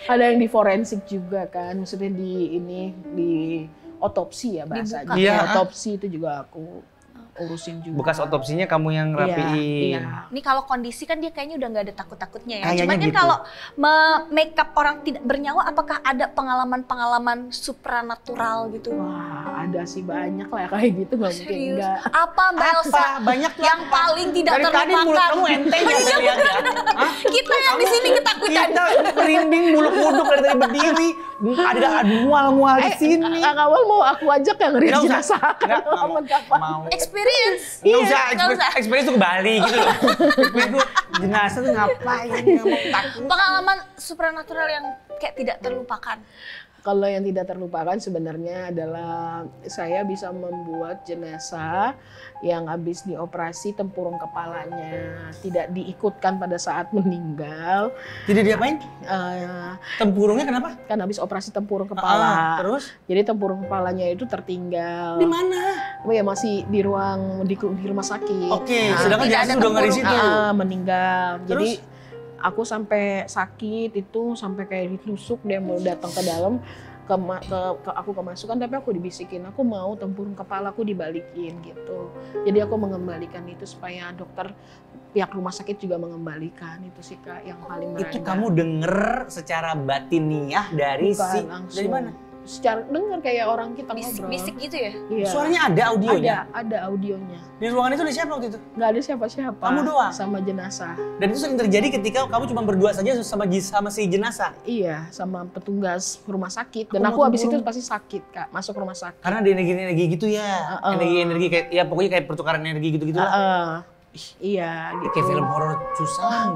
Speaker 3: ada yang di forensik juga kan, maksudnya di otopsi ya bahasanya.
Speaker 2: Dibuka.
Speaker 1: Iya.
Speaker 3: Otopsi itu juga aku urusin juga.
Speaker 1: bekas otopsinya kamu yang rapiin.
Speaker 3: Iya.
Speaker 2: Ini kalau kondisi kan dia kayaknya udah nggak ada takut-takutnya ya.
Speaker 1: Kayaknya
Speaker 2: Cuman kan
Speaker 1: gitu.
Speaker 2: kalau make up orang tidak bernyawa, apakah ada pengalaman-pengalaman supranatural gitu?
Speaker 3: Wah, ada sih banyak lah kayak gitu, nggak mungkin
Speaker 2: Serius?
Speaker 3: enggak.
Speaker 2: Apa Mbak Elsa?
Speaker 1: Apa? Banyak tuh
Speaker 2: yang
Speaker 1: apa?
Speaker 2: paling tidak
Speaker 1: Dari tadi mulut
Speaker 2: terlupakan?
Speaker 1: kamu enteng ya saya lihat ya. Hah?
Speaker 2: Kita yang di sini ketakutan.
Speaker 1: Kita merinding buluk-buduk dari tadi berdiri. Ada mual-mual di sini.
Speaker 3: Kak Awal mau aku ajak yang ngeri
Speaker 1: Nggak usah.
Speaker 3: jenazah.
Speaker 1: Nggak mau.
Speaker 3: Kapan?
Speaker 1: Mau.
Speaker 2: Experience.
Speaker 1: Nggak usah,
Speaker 2: nggak usah.
Speaker 1: experience tuh ke Bali gitu loh. Experience tuh jenazah tuh ngapain, nggak mau takut.
Speaker 2: Pengalaman supranatural yang kayak tidak terlupakan.
Speaker 3: Kalau yang tidak terlupakan sebenarnya adalah saya bisa membuat jenazah yang habis dioperasi tempurung kepalanya tidak diikutkan pada saat meninggal.
Speaker 1: Jadi diapain? Tempurungnya kenapa?
Speaker 3: Kan habis operasi tempurung kepala.
Speaker 1: Terus?
Speaker 3: Jadi tempurung kepalanya itu tertinggal.
Speaker 1: Di mana?
Speaker 3: Oh ya masih di ruang di rumah sakit.
Speaker 1: Oke,
Speaker 3: Nah,
Speaker 1: sedangkan
Speaker 2: tidak
Speaker 1: jenazah
Speaker 2: ada
Speaker 1: udah nggak di
Speaker 2: tempurung.
Speaker 1: situ.
Speaker 3: meninggal.
Speaker 1: Terus?
Speaker 3: Jadi aku sampai sakit itu sampai kayak ditusuk dia mau datang ke dalam aku kemasukan tapi aku dibisikin aku mau tempurung kepalaku dibalikin gitu. Jadi aku mengembalikan itu supaya dokter pihak rumah sakit juga mengembalikan itu sih Kak yang paling berharga.
Speaker 1: Itu kamu denger secara batiniah dari
Speaker 3: Bukan langsung.
Speaker 1: dari mana?
Speaker 3: Secara dengar kayak orang kita ngobrol.
Speaker 2: Bisik-bisik gitu ya?
Speaker 3: Iya.
Speaker 1: Suaranya ada audionya.
Speaker 3: Ada audionya.
Speaker 1: Di ruangan itu ada siapa waktu itu?
Speaker 3: Nggak ada siapa-siapa.
Speaker 1: Kamu doang?
Speaker 3: Sama jenazah.
Speaker 1: Dan itu sering terjadi ketika kamu cuma berdua saja sama si jenazah.
Speaker 3: Iya, sama petugas rumah sakit. Dan
Speaker 1: Aku
Speaker 3: aku
Speaker 1: mau
Speaker 3: habis itu
Speaker 1: tempurung.
Speaker 3: pasti sakit Kak, masuk rumah sakit.
Speaker 1: Karena ada energi-energi gitu ya. Energi-energi kayak ya pokoknya kayak pertukaran energi gitu-gitu lah.
Speaker 3: Iya, gitu.
Speaker 1: Kayak film horor susah.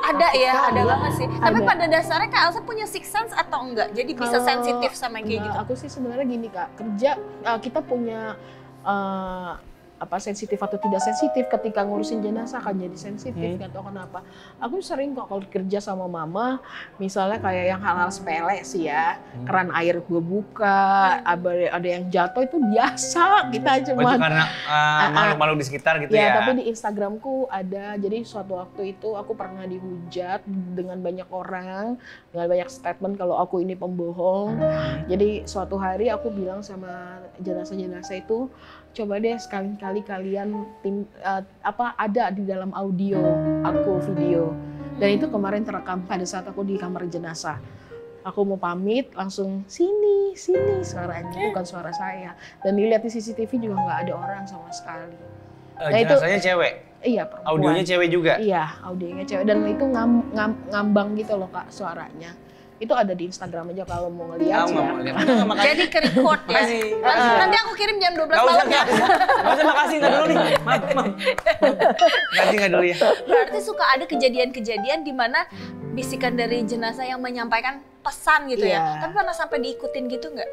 Speaker 2: Ada ya, ada banget sih. Tapi
Speaker 3: Ada.
Speaker 2: pada dasarnya Kak Elsa punya sixth sense atau enggak? Jadi bisa
Speaker 3: Kalau
Speaker 2: sensitif sama yang kayak
Speaker 3: enggak,
Speaker 2: gitu?
Speaker 3: Aku sih sebenarnya gini Kak, kerja kita punya sensitif atau tidak sensitif ketika ngurusin jenazah kan jadi sensitif nggak tahu kenapa. Aku sering kok kalau kerja sama mama, misalnya kayak yang hal-hal sepele sih ya, keran air gue buka, ada yang jatuh itu biasa kita
Speaker 1: Oh, itu
Speaker 3: cuman.
Speaker 1: karena makhluk-makhluk di sekitar gitu
Speaker 3: Ya,
Speaker 1: ya.
Speaker 3: tapi di Instagramku ada. Jadi suatu waktu itu aku pernah dihujat dengan banyak orang, dengan banyak statement kalau aku ini pembohong. Jadi suatu hari aku bilang sama jenazah-jenazah itu, coba deh sekali-kali kalian ada di dalam audio aku video. Dan itu kemarin terekam pada saat aku di kamar jenazah. Aku mau pamit, langsung sini suaranya, bukan suara saya. Dan dilihat di CCTV juga nggak ada orang sama sekali. Nah, itu-
Speaker 1: Jenazahnya cewek.
Speaker 3: Iya, perempuan.
Speaker 1: Audionya cewek juga.
Speaker 3: Iya, audionya cewek. Dan itu ngambang gitu loh Kak suaranya. Itu ada di Instagram aja kalau mau ngeliat
Speaker 1: Kamu
Speaker 3: ya.
Speaker 1: nggak mau lihat. Nggak, makasih.
Speaker 2: Jadi ke record ya?
Speaker 1: Makasih.
Speaker 2: Nanti aku kirim jam 12
Speaker 1: Nggak usah,
Speaker 2: malam ya?
Speaker 1: nggak usah, makasih, nggak dulu nih. Maaf. Makasih, nggak dulu ya.
Speaker 2: Berarti suka ada kejadian-kejadian di mana bisikan dari jenazah yang menyampaikan pesan gitu ya?
Speaker 3: Iya.
Speaker 2: Tapi pernah sampai diikutin gitu nggak?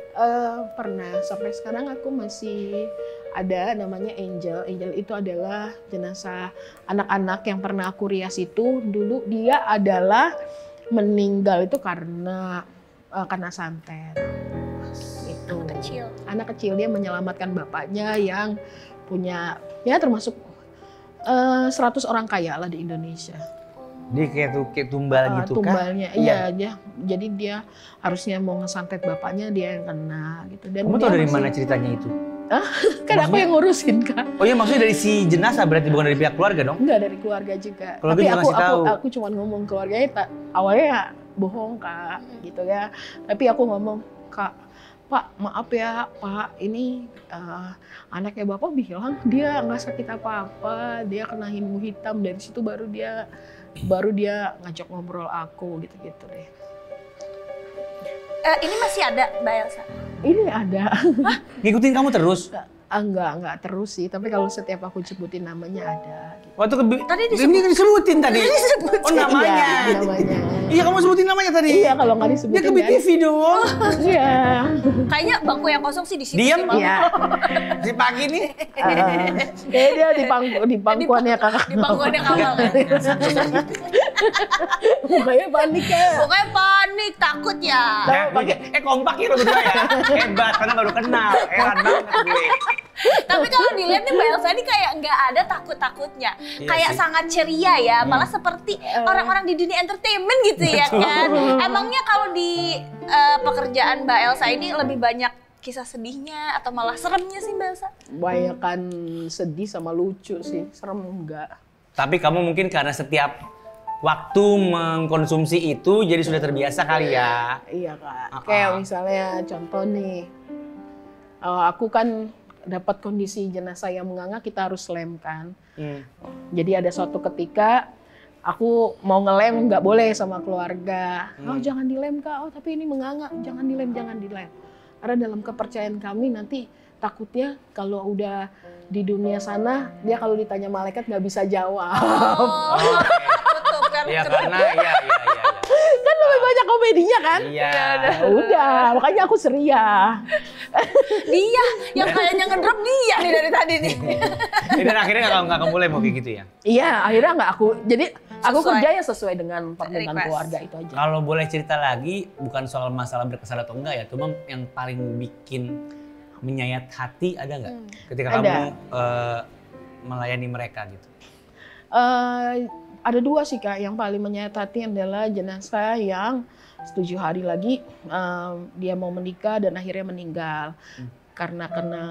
Speaker 3: Pernah, sampai sekarang aku masih ada namanya Angel. Angel itu adalah jenazah anak-anak yang pernah aku rias itu. Dulu dia adalah meninggal itu karena santet. Itu.
Speaker 2: Kecil.
Speaker 3: Anak kecil dia menyelamatkan bapaknya yang punya ya termasuk 100 orang kaya lah di Indonesia.
Speaker 1: Dia kayak tumbal gitu kan?
Speaker 3: Tumbalnya, iya dia. Jadi dia harusnya mau ngesantet bapaknya, dia yang kena gitu. Dan
Speaker 1: Kamu
Speaker 3: dia
Speaker 1: tahu dari
Speaker 3: masih-
Speaker 1: mana ceritanya itu?
Speaker 3: Kan aku yang ngurusin Kak.
Speaker 1: Oh iya, maksudnya dari si jenazah berarti bukan dari pihak keluarga dong?
Speaker 3: Enggak dari keluarga juga.
Speaker 1: Keluarga
Speaker 3: Tapi
Speaker 1: juga ngasih tahu.
Speaker 3: aku cuma ngomong keluarganya awalnya bohong Kak, gitu ya. Tapi aku ngomong, Kak, Pak, maaf ya Pak, ini anaknya Bapak bilang dia nggak sakit apa-apa, dia kena ilmu hitam. Dari situ baru dia ngajak ngobrol aku gitu-gitu deh.
Speaker 2: Ini masih ada Mbak Elsa?
Speaker 3: Ini ada.
Speaker 1: Ngikutin kamu terus?
Speaker 3: Enggak terus sih, tapi kalau setiap aku sebutin namanya ada. Gitu.
Speaker 1: Waktu
Speaker 2: Tadi
Speaker 1: disebutin tadi. Oh namanya.
Speaker 3: Iya, namanya.
Speaker 1: Iya kamu sebutin namanya tadi.
Speaker 3: Iya, kalau nggak disebutin.
Speaker 1: Dia ke BTV dong.
Speaker 3: Iya.
Speaker 2: Kayaknya bangku yang kosong sih di sini.
Speaker 1: Diam.
Speaker 3: Iya.
Speaker 1: Si pagi nih.
Speaker 3: Kayak dia di pangkuannya kakak.
Speaker 2: Di bangkuannya Kamal.
Speaker 3: Mukanya panik ya.
Speaker 2: Pokoknya panik, takut ya.
Speaker 1: Kompak ya lo berdua ya. Hebat, karena baru kenal. Heran banget gue.
Speaker 2: Tapi kalau dilihat nih Mbak Elsa ini kayak nggak ada takut-takutnya.
Speaker 1: Iya
Speaker 2: Kayak
Speaker 1: sih.
Speaker 2: sangat ceria ya, malah seperti orang-orang di dunia entertainment gitu ya kan. Emangnya kalau di pekerjaan Mbak Elsa ini lebih banyak kisah sedihnya atau malah seremnya sih Mbak Elsa?
Speaker 3: Banyakan sedih sama lucu sih, serem enggak.
Speaker 1: Tapi kamu mungkin karena setiap waktu mengkonsumsi itu jadi sudah terbiasa kali ya.
Speaker 3: Iya Kak, kayak misalnya contoh nih, aku kan dapat kondisi jenazah yang menganga, kita harus lem kan. Jadi ada suatu ketika aku mau ngelem nggak boleh sama keluarga. Oh jangan dilem Kak, oh tapi ini menganga, jangan dilem. Karena dalam kepercayaan kami nanti takutnya kalau udah di dunia sana, dia kalau ditanya malaikat nggak bisa jawab.
Speaker 2: Tutup kan.
Speaker 1: Iya karena iya.
Speaker 3: Kan lebih banyak komedinya kan?
Speaker 1: Iya.
Speaker 3: Udah, makanya aku ceria.
Speaker 2: Dia yang kayaknya ngedrop dia nih dari tadi nih.
Speaker 1: Dan akhirnya nggak kamu mulai mau kayak gitu ya?
Speaker 3: Iya, akhirnya nggak aku. Jadi aku
Speaker 2: Sesuai.
Speaker 3: kerjanya sesuai dengan permintaan
Speaker 2: Request.
Speaker 3: keluarga itu aja.
Speaker 1: Kalau boleh cerita lagi, bukan soal masalah berkesan atau enggak ya, cuma yang paling bikin menyayat hati ada nggak? Ketika
Speaker 3: Ada.
Speaker 1: kamu melayani mereka gitu.
Speaker 3: Ada dua sih Kak, yang paling menyayat hati adalah jenazah yang 7 hari lagi dia mau menikah dan akhirnya meninggal karena kena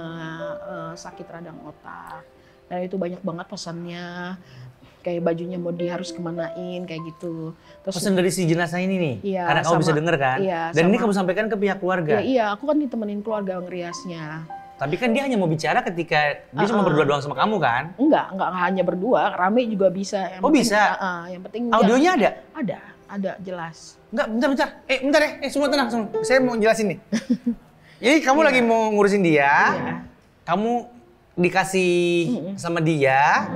Speaker 3: sakit radang otak. Dan itu banyak banget pesannya, kayak bajunya mau harus kemanain kayak gitu. Terus
Speaker 1: Pesan dari si jenazah ini nih,
Speaker 3: Iya,
Speaker 1: karena kamu
Speaker 3: sama-
Speaker 1: bisa denger kan?
Speaker 3: iya,
Speaker 1: Dan ini
Speaker 3: sama-
Speaker 1: kamu sampaikan ke pihak keluarga.
Speaker 3: ya, iya, aku kan ditemenin keluarga ngeriasnya.
Speaker 1: Tapi kan dia hanya mau bicara ketika dia cuma berdua doang sama kamu kan?
Speaker 3: Enggak hanya berdua, rame juga bisa. Yang
Speaker 1: Oh,
Speaker 3: penting-
Speaker 1: bisa?
Speaker 3: Yang penting
Speaker 1: Audionya ada?
Speaker 3: ada jelas.
Speaker 1: Enggak, bentar. Bentar ya. Semua tenang. Saya mau jelasin nih. Jadi kamu lagi mau ngurusin dia,
Speaker 3: Iya.
Speaker 1: kamu dikasih sama dia,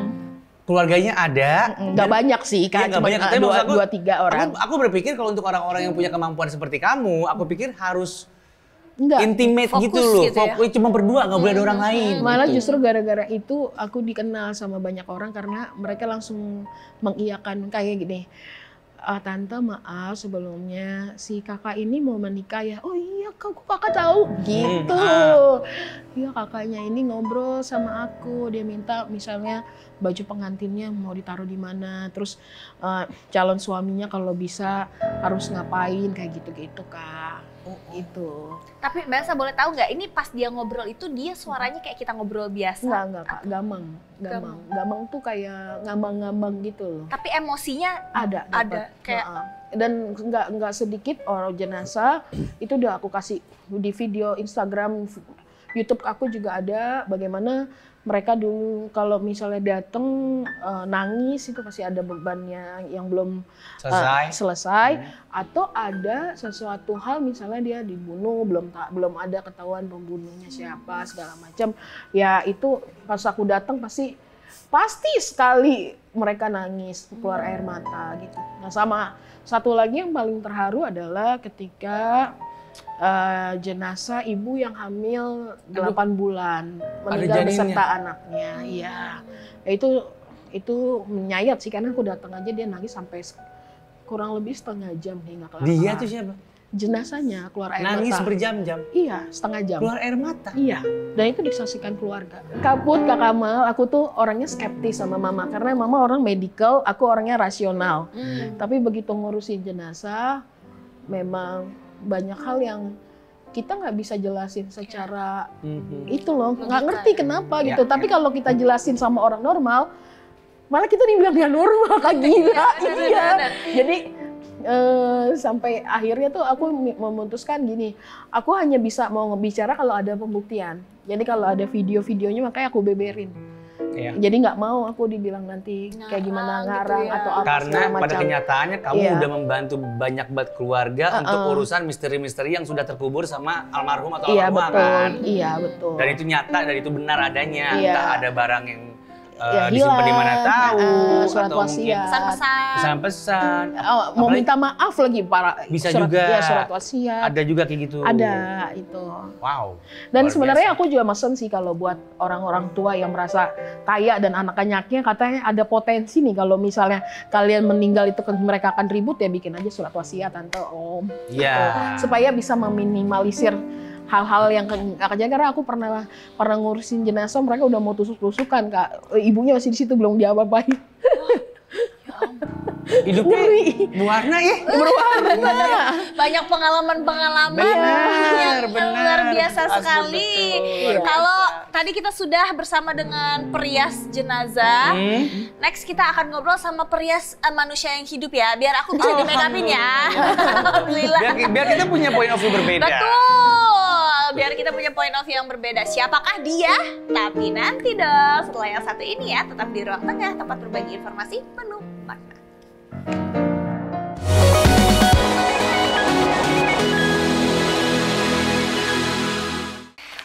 Speaker 1: keluarganya ada.
Speaker 3: Nggak banyak sih,
Speaker 1: Iya,
Speaker 3: kan?
Speaker 1: nggak banyak. Tapi maksud aku,
Speaker 3: dua tiga orang.
Speaker 1: Aku berpikir kalau untuk orang-orang yang punya kemampuan seperti kamu, aku pikir harus
Speaker 3: Enggak.
Speaker 1: intimate
Speaker 2: Fokus
Speaker 1: gitu loh.
Speaker 2: gitu ya.
Speaker 1: Fokus cuma berdua, nggak boleh ada orang lain.
Speaker 3: Malah
Speaker 1: gitu.
Speaker 3: justru gara-gara itu aku dikenal sama banyak orang karena mereka langsung mengiyakan kayak gini. Tante maaf sebelumnya si kakak ini mau menikah ya. Oh iya kok kakak tahu gitu. Iya kakaknya ini ngobrol sama aku, dia minta misalnya baju pengantinnya mau ditaruh di mana, terus calon suaminya kalau bisa harus ngapain kayak gitu-gitu Kak. Itu.
Speaker 2: Tapi Mbak Elsa boleh tahu nggak, ini pas dia ngobrol itu dia suaranya kayak kita ngobrol biasa?
Speaker 3: Enggak Kak, gamang tuh kayak ngambang-ngambang gitu loh.
Speaker 2: Tapi emosinya
Speaker 3: Ada
Speaker 2: kayak
Speaker 3: dan nggak sedikit orang jenazah itu udah aku kasih di video Instagram, YouTube aku juga ada bagaimana mereka dulu kalau misalnya dateng nangis itu pasti ada bebannya yang belum selesai atau ada sesuatu hal misalnya dia dibunuh belum ada ketahuan pembunuhnya siapa segala macam ya itu pas aku datang pasti sekali mereka nangis keluar air mata gitu. Nah sama satu lagi yang paling terharu adalah ketika jenazah ibu yang hamil 8 bulan meninggal beserta anaknya. Iya. Ya, itu menyayat sih karena aku datang aja dia nangis sampai kurang lebih setengah jam hingga kelar.
Speaker 1: Dia tuh siapa?
Speaker 3: jenazahnya keluar air
Speaker 1: Nangis
Speaker 3: mata.
Speaker 1: berjam-jam.
Speaker 3: Iya, setengah jam.
Speaker 1: Keluar air mata.
Speaker 3: Iya, dan itu disaksikan keluarga. Kak Kamal, aku tuh orangnya skeptis sama mama karena mama orang medical, aku orangnya rasional. Tapi begitu ngurusin jenazah, memang banyak hal yang kita nggak bisa jelasin secara itu loh, nggak ngerti kenapa gitu. Tapi kalau kita jelasin sama orang normal, malah kita dibilang nggak normal, Kak gila. Iya, jadi sampai akhirnya tuh aku memutuskan gini, aku hanya bisa mau ngebicara kalau ada pembuktian. Jadi kalau ada video-videonya makanya aku beberin.
Speaker 1: Iya.
Speaker 3: Jadi nggak mau aku dibilang nanti kayak gimana ngarang
Speaker 2: gitu ya.
Speaker 3: atau apa
Speaker 1: Karena
Speaker 3: segala
Speaker 1: pada
Speaker 3: macam.
Speaker 1: kenyataannya kamu
Speaker 3: Iya.
Speaker 1: udah membantu banyak banget keluarga untuk urusan misteri-misteri yang sudah terkubur sama almarhum atau
Speaker 3: Iya
Speaker 1: almarhumah
Speaker 3: betul,
Speaker 1: kan.
Speaker 3: iya betul.
Speaker 1: Dan itu nyata, dan itu benar adanya.
Speaker 3: Iya.
Speaker 1: Entah ada barang yang
Speaker 3: Ya,
Speaker 1: disimpan di mana
Speaker 3: hilang,
Speaker 1: tahu,
Speaker 3: surat
Speaker 1: atau
Speaker 3: wasiat.
Speaker 1: mungkin
Speaker 2: Pesan-pesan.
Speaker 1: pesan-pesan.
Speaker 3: Oh, mau
Speaker 1: Apalagi
Speaker 3: minta maaf lagi para
Speaker 1: bisa
Speaker 3: surat,
Speaker 1: juga.
Speaker 3: ya, surat wasiat.
Speaker 1: Ada juga kayak gitu.
Speaker 3: Ada itu.
Speaker 1: Wow.
Speaker 3: Dan
Speaker 1: luar
Speaker 3: sebenarnya
Speaker 1: biasa.
Speaker 3: aku juga mesen sih kalau buat orang-orang tua yang merasa kaya dan anak-anaknya katanya ada potensi nih kalau misalnya kalian meninggal itu mereka akan ribut ya bikin aja surat wasiat tante om.
Speaker 1: Iya.
Speaker 3: Gitu. Supaya bisa meminimalisir hal-hal yang nggak kejadian karena aku pernah ngurusin jenazah mereka udah mau tusuk-tusukan Kak. Ibunya masih di situ belum diapa-apain.
Speaker 1: Hidupnya
Speaker 3: Ngeri.
Speaker 1: berwarna ya.
Speaker 3: Berwarna.
Speaker 2: Banyak pengalaman-pengalaman
Speaker 1: Benar,
Speaker 2: yang
Speaker 1: benar.
Speaker 2: luar biasa
Speaker 1: Asli
Speaker 2: sekali.
Speaker 1: betul, luar
Speaker 2: Kalau
Speaker 1: biasa.
Speaker 2: tadi kita sudah bersama dengan perias jenazah, next kita akan ngobrol sama perias manusia yang hidup ya, biar aku bisa di make upin ya. Alhamdulillah.
Speaker 1: Biar kita punya point of view berbeda.
Speaker 2: Betul, biar kita punya point of view yang berbeda. Siapakah dia? Tapi nanti dong, setelah yang satu ini ya, tetap di Ruang Tengah, tempat berbagi informasi penuh makna.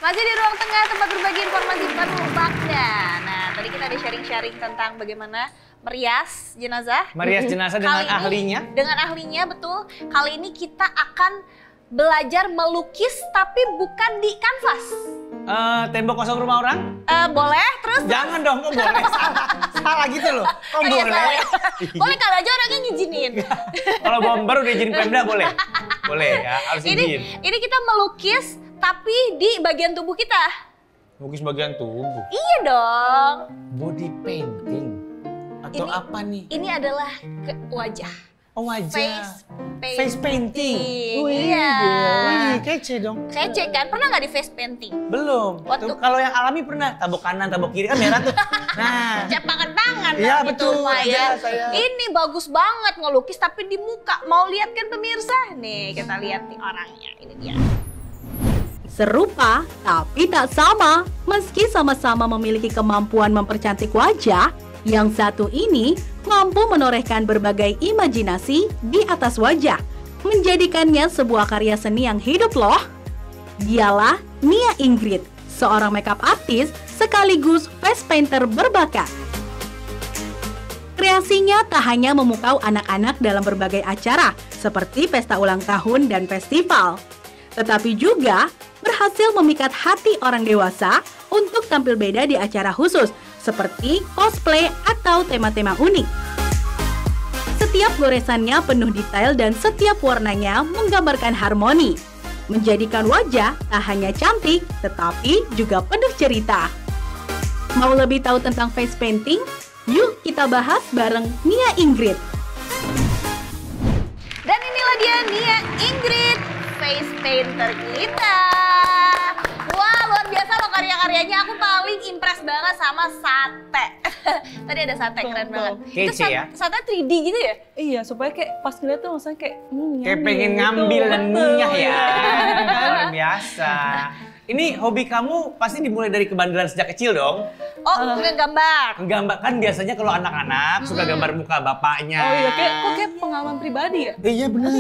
Speaker 2: Masih di Ruang Tengah, tempat berbagi informasi penuh makna. Nah, tadi kita ada sharing-sharing tentang bagaimana merias jenazah.
Speaker 1: Merias jenazah dengan
Speaker 2: Kali ini-
Speaker 1: ahlinya.
Speaker 2: Dengan ahlinya, betul. Kali ini kita akan belajar melukis tapi bukan di kanvas.
Speaker 1: Tembok kosong rumah orang?
Speaker 2: Boleh, terus?
Speaker 1: Jangan dong, kok boleh? Salah gitu loh. Kok
Speaker 2: Iya,
Speaker 1: boleh?
Speaker 2: salah ya. Boleh kali aja orangnya ngizinin.
Speaker 1: Kalau bomber udah izin Pemda boleh? Boleh ya, harus izin.
Speaker 2: Ini kita melukis tapi di bagian tubuh kita.
Speaker 1: Lukis bagian tubuh.
Speaker 2: Iya dong.
Speaker 1: Body painting. Atau
Speaker 2: Ini-
Speaker 1: apa nih?
Speaker 2: Ini adalah wajah.
Speaker 1: Oh wajah.
Speaker 2: Face
Speaker 1: Face painting.
Speaker 3: Wih,
Speaker 2: Iya.
Speaker 1: Wih, kece dong.
Speaker 2: Kece kan? Pernah nggak di face painting?
Speaker 1: Belum.
Speaker 2: Waktu-
Speaker 1: Tuh, kalau yang alami pernah. Tabok kanan, tabok kiri kan merah tuh. Nah.
Speaker 2: Cepakan tangan
Speaker 1: Iya,
Speaker 2: kan gitu,
Speaker 1: betul.
Speaker 2: Pak, ya.
Speaker 1: Ada saya.
Speaker 2: Ini bagus banget ngelukis tapi di muka. Mau lihat kan pemirsa? Nih, kita lihat nih orangnya. Ini dia.
Speaker 4: Serupa tapi tak sama. Meski sama-sama memiliki kemampuan mempercantik wajah, yang satu ini mampu menorehkan berbagai imajinasi di atas wajah, menjadikannya sebuah karya seni yang hidup loh. Dialah Nia Ingrid, seorang makeup artist sekaligus face painter berbakat. Kreasinya tak hanya memukau anak-anak dalam berbagai acara seperti pesta ulang tahun dan festival, tetapi juga berhasil memikat hati orang dewasa untuk tampil beda di acara khusus seperti cosplay atau tema-tema unik. Setiap goresannya penuh detail dan setiap warnanya menggambarkan harmoni, menjadikan wajah tak hanya cantik tetapi juga penuh cerita. Mau lebih tahu tentang face painting? Yuk kita bahas bareng Nia Ingrid.
Speaker 2: Dan inilah dia Nia Ingrid, face painter kita. Wah, luar biasa loh karya-karyanya. Aku paling impress banget sama sate. Tadi ada sate, keren banget. Itu
Speaker 1: Kece ya.
Speaker 2: sate 3D gitu ya?
Speaker 5: Iya, supaya kayak pas ngeliat tuh maksudnya kayak
Speaker 1: Kayak pengen
Speaker 5: gitu.
Speaker 1: ngambil dan ngunyah ya.
Speaker 2: Betul.
Speaker 1: Luar biasa. Ini hobi kamu pasti dimulai dari kebandelan sejak kecil dong.
Speaker 2: Oh, ngegambar.
Speaker 1: Gambar kan biasanya kalau anak-anak suka gambar muka bapaknya.
Speaker 5: Oh iya, kayak pengalaman pribadi ya?
Speaker 1: Iya benar.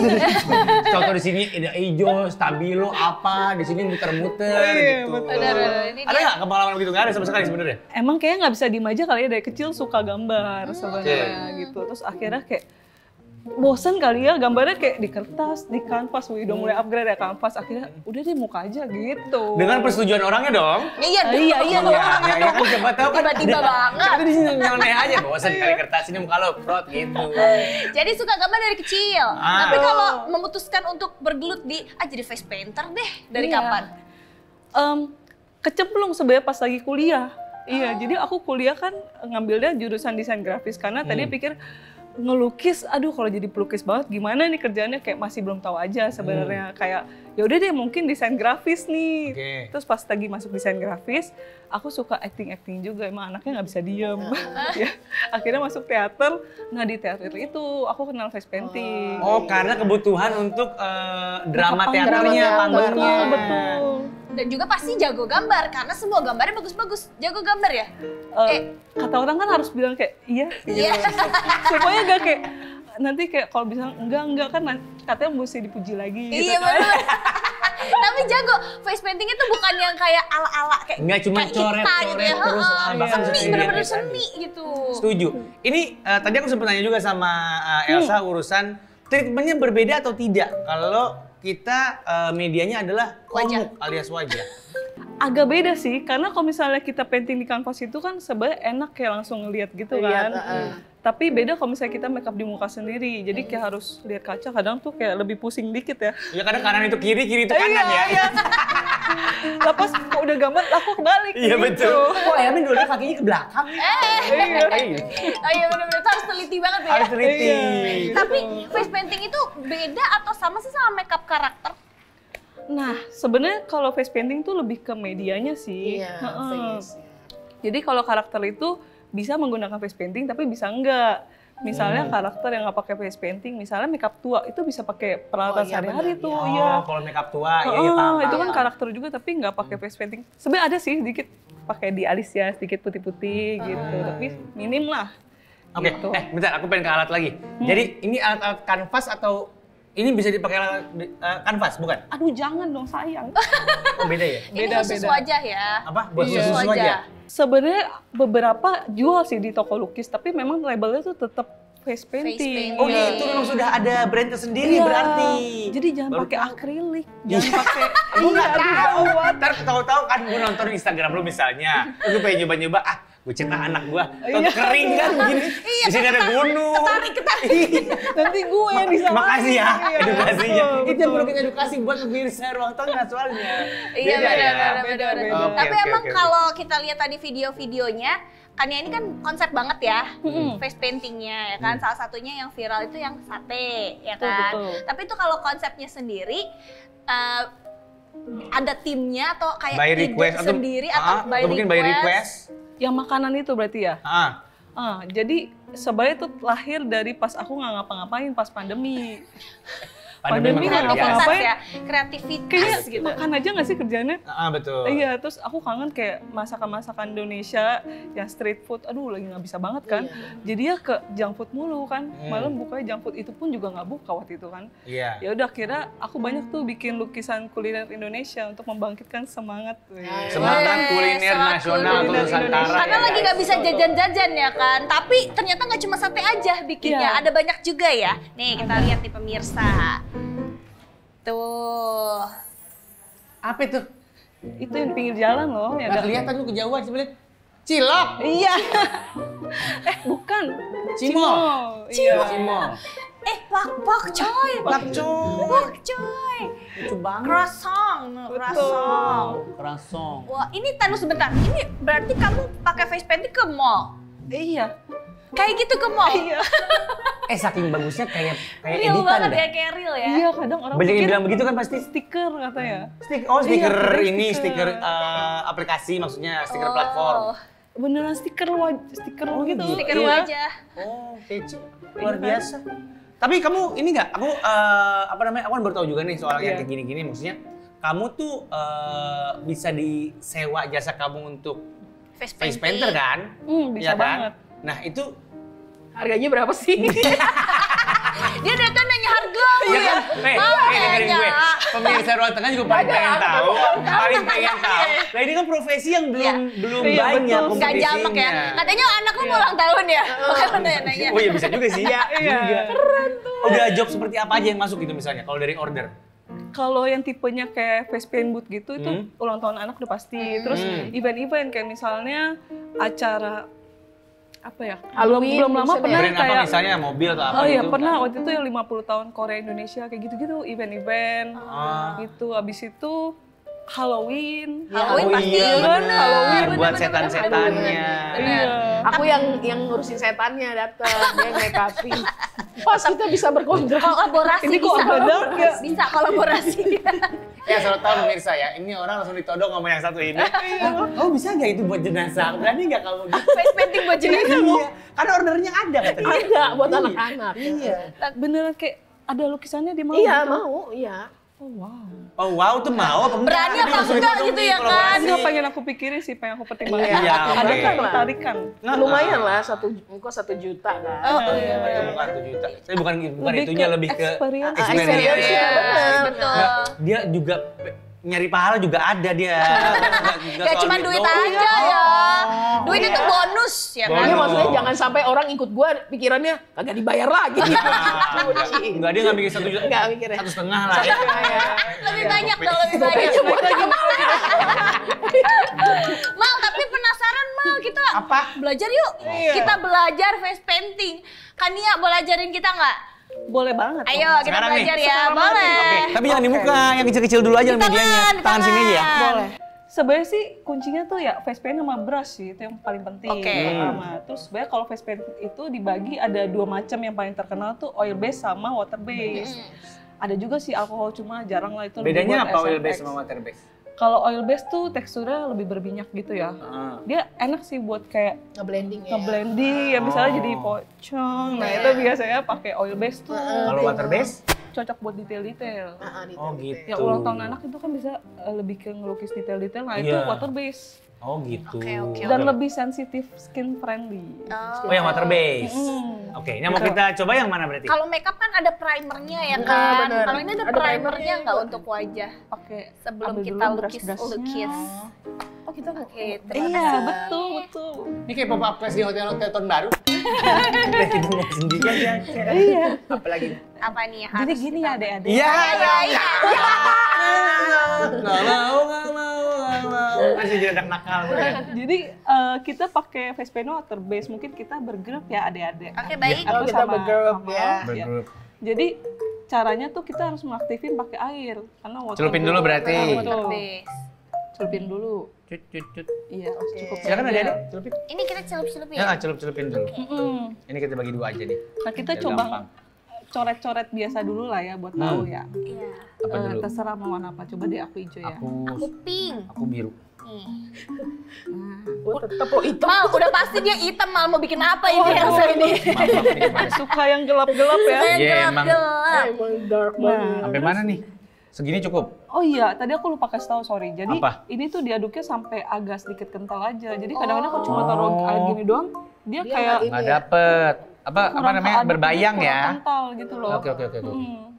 Speaker 1: Contoh di sini ada hijau, stabilo apa, di sini muter-muter
Speaker 5: Iya,
Speaker 1: gitu.
Speaker 5: betul.
Speaker 2: Benar. Ini
Speaker 1: Ada
Speaker 2: dia.
Speaker 1: nggak pengalaman begitu? Nggak ada sama sekali sebenarnya.
Speaker 5: Emang kayaknya nggak bisa diem aja kali ya, dari kecil suka gambar sebenarnya gitu. Terus akhirnya kayak bosen kali ya gambarnya kayak di kertas, di kanvas, udah mulai upgrade ya kanvas, akhirnya udah deh muka aja gitu.
Speaker 1: Dengan persetujuan orangnya dong.
Speaker 2: Iya,
Speaker 5: Iya,
Speaker 1: Iya kan coba tahu kan.
Speaker 2: Tiba-tiba banget.
Speaker 1: Coba di sini nyeleneh aja, bosan kali kertas ini muka lo prot gitu.
Speaker 2: Jadi suka gambar dari kecil. Tapi kalau memutuskan untuk bergelut di jadi face painter deh dari
Speaker 5: Iya.
Speaker 2: kapan?
Speaker 5: Kecemplung sebenarnya pas lagi kuliah. Iya, jadi aku kuliah kan ngambilnya jurusan desain grafis karena tadi pikir ngelukis, aduh kalau jadi pelukis banget gimana nih kerjaannya, kayak masih belum tahu aja sebenarnya. Kayak ya udah deh mungkin desain grafis nih.
Speaker 1: Oke.
Speaker 5: Terus pas lagi masuk desain grafis, aku suka acting juga, emang anaknya nggak bisa diem. Ya, akhirnya masuk teater. Nah di teater itu aku kenal face painting.
Speaker 1: Oh, karena kebutuhan untuk drama
Speaker 5: Panggung,
Speaker 1: teaternya,
Speaker 3: drama,
Speaker 1: panggungnya.
Speaker 5: Betul.
Speaker 2: Dan juga pasti jago gambar karena semua gambarnya bagus-bagus. Jago gambar ya?
Speaker 5: Kata orang kan harus bilang kayak iya.
Speaker 2: Iya.
Speaker 5: Supaya gak kayak nanti kayak kalau bilang enggak kan katanya mesti dipuji lagi gitu
Speaker 2: Iya
Speaker 5: kan.
Speaker 2: benar. Tapi jago. Face painting itu bukan yang kayak ala-ala kayak
Speaker 1: Nggak cuma
Speaker 2: kayak kita
Speaker 1: coret-coret
Speaker 2: gitu ya.
Speaker 1: terus,
Speaker 2: Heeh.
Speaker 1: bahkan
Speaker 2: Seni,
Speaker 1: sendiri
Speaker 2: bener-bener
Speaker 1: kayak
Speaker 2: seni gitu.
Speaker 1: Setuju. Ini tadi aku sempat nanya juga sama Elsa urusan treatmentnya berbeda atau tidak kalau kita medianya adalah komuk alias wajah.
Speaker 5: Agak beda sih, karena kalau misalnya kita painting di kanvas itu kan sebenarnya enak kayak langsung ngeliat gitu kan. Tapi beda kalau misalnya kita makeup di muka sendiri, jadi kayak harus lihat kaca, kadang tuh kayak lebih pusing dikit ya.
Speaker 1: Ya kadang kanan itu kiri, kiri itu kanan ya.
Speaker 5: Iya. Lah pas kok udah gambar, aku kebalik.
Speaker 1: Iya
Speaker 5: gitu.
Speaker 1: betul. Kok Elmin dulu kakinya ke belakang?
Speaker 5: Iya.
Speaker 2: Oh iya bener-bener itu harus teliti banget ya.
Speaker 1: Harus teliti.
Speaker 5: Iya.
Speaker 2: Tapi face painting itu beda atau sama sih sama makeup karakter?
Speaker 5: Nah, sebenarnya kalau face painting tuh lebih ke medianya sih.
Speaker 3: Iya,
Speaker 5: Heeh.
Speaker 3: face.
Speaker 5: Jadi kalau karakter itu bisa menggunakan face painting tapi bisa enggak. Misalnya karakter yang nggak pakai face painting, misalnya makeup tua itu bisa pakai peralatan
Speaker 3: Oh, iya,
Speaker 5: sehari-hari
Speaker 3: benar.
Speaker 5: tuh.
Speaker 1: Oh,
Speaker 5: Iya.
Speaker 1: kalau makeup tua, iya paham.
Speaker 5: Itu kan
Speaker 1: paham.
Speaker 5: karakter juga tapi nggak pakai face painting. Sebenarnya ada sih sedikit pakai di alis ya, sedikit putih-putih gitu. Tapi minim lah.
Speaker 1: Oke,
Speaker 5: Gitu.
Speaker 1: bentar aku pengen ke alat lagi. Jadi ini alat-alat kanvas atau ini bisa dipakai alat kanvas, bukan?
Speaker 5: Aduh jangan dong sayang.
Speaker 1: Oh beda ya?
Speaker 2: Ini
Speaker 5: Beda,
Speaker 2: khusus
Speaker 5: beda.
Speaker 2: wajah ya.
Speaker 1: Apa? Buat
Speaker 5: Iya.
Speaker 1: khusus wajah?
Speaker 5: Sebenarnya beberapa jual sih di toko lukis, tapi memang labelnya tuh tetap face
Speaker 2: painting.
Speaker 5: painting.
Speaker 1: Oh
Speaker 5: Iya.
Speaker 1: itu memang sudah ada brandnya sendiri
Speaker 5: Iya.
Speaker 1: berarti.
Speaker 5: Jadi jangan
Speaker 1: Baru
Speaker 5: pakai
Speaker 1: tahu.
Speaker 5: akrilik, jangan pakai.
Speaker 1: Gue nggak
Speaker 5: Iya, aduh,
Speaker 1: tahu.
Speaker 5: gawat.
Speaker 1: Ntar tahu-tahu kan gue nonton Instagram lu misalnya, gue pengen nyoba-nyoba, gue cetak anak gue,
Speaker 5: Iya.
Speaker 1: kering kan begini.
Speaker 2: Iya,
Speaker 1: Di sini ada gunung.
Speaker 2: Ketarik.
Speaker 5: Nanti gue yang disalahin.
Speaker 1: Makasih ya
Speaker 5: Iya,
Speaker 1: edukasinya.
Speaker 5: betul,
Speaker 1: Itu yang
Speaker 5: betul.
Speaker 1: perlu kita edukasi buat pemirsa ruang tengah soalnya.
Speaker 2: Iya
Speaker 1: Beda ya?
Speaker 2: benar.
Speaker 5: Beda.
Speaker 2: Tapi
Speaker 1: Oke,
Speaker 2: emang
Speaker 1: oke.
Speaker 2: kalau kita lihat tadi video-videonya, kan ya ini kan konsep banget ya, face paintingnya ya kan. Salah satunya yang viral itu yang sate ya
Speaker 5: Betul,
Speaker 2: kan.
Speaker 5: betul.
Speaker 2: Tapi itu kalau konsepnya sendiri ada timnya atau kayak
Speaker 1: By
Speaker 2: ide
Speaker 1: request
Speaker 2: sendiri atau by
Speaker 1: mungkin by request.
Speaker 5: Yang makanan itu berarti ya? Jadi sebenarnya itu lahir dari pas aku nggak ngapa-ngapain pas pandemi. Pandemi
Speaker 1: memang
Speaker 5: nggak
Speaker 1: luar biasa.
Speaker 5: ngapa-ngapain.
Speaker 2: ya, kreativitas
Speaker 5: Kayaknya
Speaker 2: gitu.
Speaker 5: makan aja nggak sih kerjanya?
Speaker 1: Betul.
Speaker 5: Iya, terus aku kangen kayak masakan-masakan Indonesia yang street food. Aduh, lagi nggak bisa banget kan. Jadi ya ke junk food mulu kan. Malam bukanya junk food itu pun juga nggak buka waktu itu kan.
Speaker 1: Iya.
Speaker 5: Ya udah kira aku banyak tuh bikin lukisan kuliner Indonesia untuk membangkitkan semangat.
Speaker 1: Semangat kuliner
Speaker 2: semangat
Speaker 1: nasional untuk
Speaker 5: kuliner
Speaker 1: Nusantara.
Speaker 5: Indonesia.
Speaker 2: Karena
Speaker 1: ya,
Speaker 2: lagi
Speaker 1: guys.
Speaker 2: nggak bisa jajan-jajan ya kan. Tapi ternyata nggak cuma sate aja bikinnya,
Speaker 5: Iya.
Speaker 2: ada banyak juga ya. Nih kita lihat nih pemirsa. Tuh.
Speaker 1: Apa itu?
Speaker 5: Itu yang pinggir jalan loh. Yang
Speaker 1: Nggak kelihatan lu kejauhan sebenarnya. Cilok.
Speaker 5: Iya. Bukan.
Speaker 1: Cimol.
Speaker 5: Iya.
Speaker 1: Cimol.
Speaker 2: Pak coy.
Speaker 1: Lakcoy.
Speaker 2: Pak coy.
Speaker 1: Lucu banget.
Speaker 2: Croissant. Croissant.
Speaker 1: Kerasong.
Speaker 2: Wah, ini tunggu sebentar. Ini berarti kamu pakai face painting ke mall?
Speaker 5: Iya.
Speaker 2: Kayak gitu ke mall?
Speaker 5: Iya.
Speaker 1: Saking bagusnya kayak
Speaker 2: Real
Speaker 1: editan
Speaker 2: banget
Speaker 1: dah.
Speaker 2: ya, kayak real ya?
Speaker 5: Iya, kadang orang
Speaker 1: Banyak yang
Speaker 5: pikir
Speaker 1: bilang begitu kan pasti.
Speaker 5: stiker katanya.
Speaker 1: Stiker
Speaker 5: Iya,
Speaker 1: ini,
Speaker 5: stiker.
Speaker 1: stiker aplikasi maksudnya, stiker
Speaker 2: Oh.
Speaker 1: platform.
Speaker 5: Beneran stiker stiker gitu.
Speaker 2: Stiker
Speaker 5: Iya.
Speaker 2: wajah.
Speaker 1: Oh, kece. Luar biasa. Tapi kamu ini nggak? Aku apa namanya? Aku kan baru tahu juga nih soal yang
Speaker 5: Iya.
Speaker 1: kayak gini-gini. Maksudnya kamu tuh bisa disewa jasa kamu untuk face painter kan?
Speaker 5: Bisa
Speaker 1: Iya kan?
Speaker 5: banget.
Speaker 1: Nah itu
Speaker 3: Harganya berapa sih?
Speaker 2: Dia datang nanya harga.
Speaker 1: Ya kan? Dengerin gue. Pemirsa Ruang Tengah juga paling pengen tahu. Paling pengen tahu. Nah ini kan profesi yang belum banyak
Speaker 2: Gak
Speaker 1: kompetisinya.
Speaker 2: jamak ya. Katanya anak lu mau ulang tahun ya. Makanya nanya-nanya.
Speaker 1: Oh iya bisa juga sih. Iya. Keren tuh. Udah job seperti apa aja yang masuk gitu misalnya kalau dari order?
Speaker 5: Kalau yang tipenya kayak face paint booth gitu itu ulang tahun anak udah pasti. Terus event-event kayak misalnya acara apa ya?
Speaker 3: Halloween,
Speaker 5: belum lama
Speaker 3: misalnya.
Speaker 5: pernah
Speaker 1: Brand apa
Speaker 5: kayak
Speaker 1: misalnya mobil atau apa
Speaker 5: oh iya
Speaker 1: gitu?
Speaker 5: pernah waktu itu yang 50 tahun Korea Indonesia kayak gitu-gitu event-event gitu. Abis itu Halloween.
Speaker 2: Halloween
Speaker 1: Oh
Speaker 2: pasti.
Speaker 1: iya,
Speaker 5: kan?
Speaker 1: bener.
Speaker 5: Halloween,
Speaker 1: Buat
Speaker 2: bener,
Speaker 1: setan-setannya.
Speaker 5: Iya.
Speaker 3: Aku yang ngurusin setannya datang, dia yang make upin. Pas kita bisa berkontrak.
Speaker 2: Kolaborasi
Speaker 5: Ini kok
Speaker 2: bisa.
Speaker 5: agak dark ya?
Speaker 2: Bisa kolaborasi.
Speaker 1: Ya selalu tahu pemirsa ya, ini orang langsung ditodong sama yang satu ini. Oh bisa nggak itu buat jenazah? Berani nggak kamu gitu?
Speaker 2: Face painting buat jenazah.
Speaker 1: Iya, karena ordernya ada katanya.
Speaker 3: Ada buat anak-anak.
Speaker 1: Iya.
Speaker 5: Beneran kayak ada lukisannya di mau
Speaker 3: Iya,
Speaker 5: gitu.
Speaker 3: mau, iya.
Speaker 5: Oh wow.
Speaker 1: Oh wow tuh mau apa enggak?
Speaker 2: Berani apa
Speaker 1: Dia langsung
Speaker 2: enggak
Speaker 1: ditodong
Speaker 2: gitu
Speaker 1: nih,
Speaker 2: ya kan?
Speaker 1: kolaborasi.
Speaker 5: Enggak pengen aku pikirin sih, pengen aku pertimbangkan.
Speaker 1: Iya,
Speaker 5: Ada
Speaker 1: oke.
Speaker 5: kan tarikan.
Speaker 3: Lumayan lah, kok 1 juta kan.
Speaker 2: Oh iya.
Speaker 1: Itu bukan 1 juta. Tapi bukan
Speaker 5: Lebih
Speaker 1: itunya
Speaker 5: ke
Speaker 1: lebih ke
Speaker 5: experience.
Speaker 3: Experience,
Speaker 2: Iya,
Speaker 3: bener.
Speaker 2: betul.
Speaker 1: Nggak, dia juga nyari pahala juga ada dia.
Speaker 2: Ya cuma duit aja ya. Duit itu bonus ya kan.
Speaker 3: Iya, maksudnya jangan sampai orang ikut gua pikirannya kagak dibayar lagi.
Speaker 1: Enggak, dia nggak bikin 1 juta.
Speaker 3: Enggak mikirnya.
Speaker 1: 1,5 lah ya.
Speaker 2: Lebih banyak dong, lebih banyak. Mal, tapi penasaran Mal, kita
Speaker 1: Apa?
Speaker 2: belajar yuk. Kita belajar face painting. Kania boleh ajarin kita nggak?
Speaker 5: Boleh banget.
Speaker 2: Ayo kita
Speaker 1: Sekarang nih.
Speaker 2: belajar ya, boleh.
Speaker 1: Oke, tapi jangan di muka, yang kecil-kecil dulu aja
Speaker 2: Di
Speaker 1: medianya.
Speaker 2: tangan, di
Speaker 1: Tangan sini aja ya.
Speaker 2: tangan.
Speaker 3: Boleh.
Speaker 5: Sebenarnya sih kuncinya tuh ya face paint sama brush sih, itu yang paling penting.
Speaker 2: Oke.
Speaker 5: Pertama. Terus sebenarnya kalau face paint itu dibagi ada 2 macam yang paling terkenal tuh oil base sama water base. Ada juga sih alkohol cuma jarang lah itu. lebih
Speaker 1: Bedanya
Speaker 5: buat
Speaker 1: apa oil
Speaker 5: SFX.
Speaker 1: base sama water base?
Speaker 5: Kalau oil base tuh teksturnya lebih berminyak gitu ya. Dia enak sih buat kayak
Speaker 3: Nge-blending ya.
Speaker 5: nge-blending ya misalnya jadi pocong. Nah, itu biasanya pakai oil base tuh.
Speaker 1: Kalau water base?
Speaker 5: Cocok buat detail-detail.
Speaker 1: Oh gitu.
Speaker 5: Ya ulang tahun anak itu kan bisa lebih ke ngelukis detail-detail. Nah, itu
Speaker 1: Iya.
Speaker 5: water base.
Speaker 1: Oh gitu.
Speaker 2: Oke.
Speaker 5: Dan lebih sensitif skin friendly.
Speaker 1: Oh yang water base. Oke, ini mau kita coba yang mana berarti?
Speaker 2: Kalau makeup kan ada primernya ya kan.
Speaker 3: bener.
Speaker 2: Kalau ini ada
Speaker 3: Ada
Speaker 2: primernya
Speaker 3: primernya
Speaker 2: nggak untuk wajah?
Speaker 5: Pakai
Speaker 2: Sebelum
Speaker 5: ambil
Speaker 2: kita
Speaker 5: dulu
Speaker 2: lukis.
Speaker 5: brush-brushnya.
Speaker 3: Oh, kita
Speaker 2: Oke,
Speaker 5: Iya, betul.
Speaker 1: Ini kayak pop up class di hotel-hotel tahun baru. Udah kita mau sendirian ya.
Speaker 5: Iya.
Speaker 1: Apalagi?
Speaker 2: Apa nih ya?
Speaker 5: Jadi gini ya adik-adik.
Speaker 1: Iya.
Speaker 2: Iya.
Speaker 1: Nggak mau. Masih jadi anak nakal gue ya.
Speaker 5: Jadi kita pakai face paint water base. Mungkin kita bergrup ya adik-adik.
Speaker 2: Oke, baik.
Speaker 5: Aku
Speaker 3: kita
Speaker 5: sama
Speaker 3: bergrup
Speaker 5: Kamal,
Speaker 3: ya.
Speaker 1: Bergrup.
Speaker 5: Jadi caranya tuh kita harus mengaktifin pakai air karena water
Speaker 1: Celupin dulu berarti.
Speaker 5: Betul.
Speaker 2: Base.
Speaker 5: Celupin dulu.
Speaker 1: Cut.
Speaker 5: Iya, cukup.
Speaker 1: Silakan adik-adik, celupin.
Speaker 2: Ini kita celup-celupin.
Speaker 1: Ya, celupin dulu. Ini kita bagi 2 aja nih.
Speaker 5: Nah, kita
Speaker 1: Biar
Speaker 5: coba
Speaker 1: gampang.
Speaker 5: coret-coret biasa dulu lah ya buat tahu ya.
Speaker 2: Iya.
Speaker 1: Apa dulu?
Speaker 5: Terserah mau warna apa. Coba deh aku hijau ya.
Speaker 2: Aku pink.
Speaker 1: Aku biru.
Speaker 2: Nih.
Speaker 3: Oh, tetep lo itu.
Speaker 2: Mal, udah pasti dia hitam Mal mau bikin apa ini Elsa ini?
Speaker 1: Maaf, ini gimana?
Speaker 5: Suka yang gelap-gelap ya.
Speaker 1: Iya, emang.
Speaker 2: Gelap-gelap.
Speaker 3: Emang dark banget.
Speaker 1: Sampai mana nih? Segini cukup?
Speaker 5: Oh iya, tadi aku lupa kasih tahu, sorry. Jadi
Speaker 1: Apa?
Speaker 5: ini tuh diaduknya sampai agak sedikit kental aja. Jadi kadang-kadang aku cuma taruh air gini doang, dia kayak
Speaker 3: nggak
Speaker 1: Nggak dapet. Apa
Speaker 5: kurang
Speaker 1: namanya?
Speaker 5: keaduk,
Speaker 1: Berbayang
Speaker 5: kurang
Speaker 1: ya?
Speaker 5: kental gitu loh.
Speaker 1: Oke.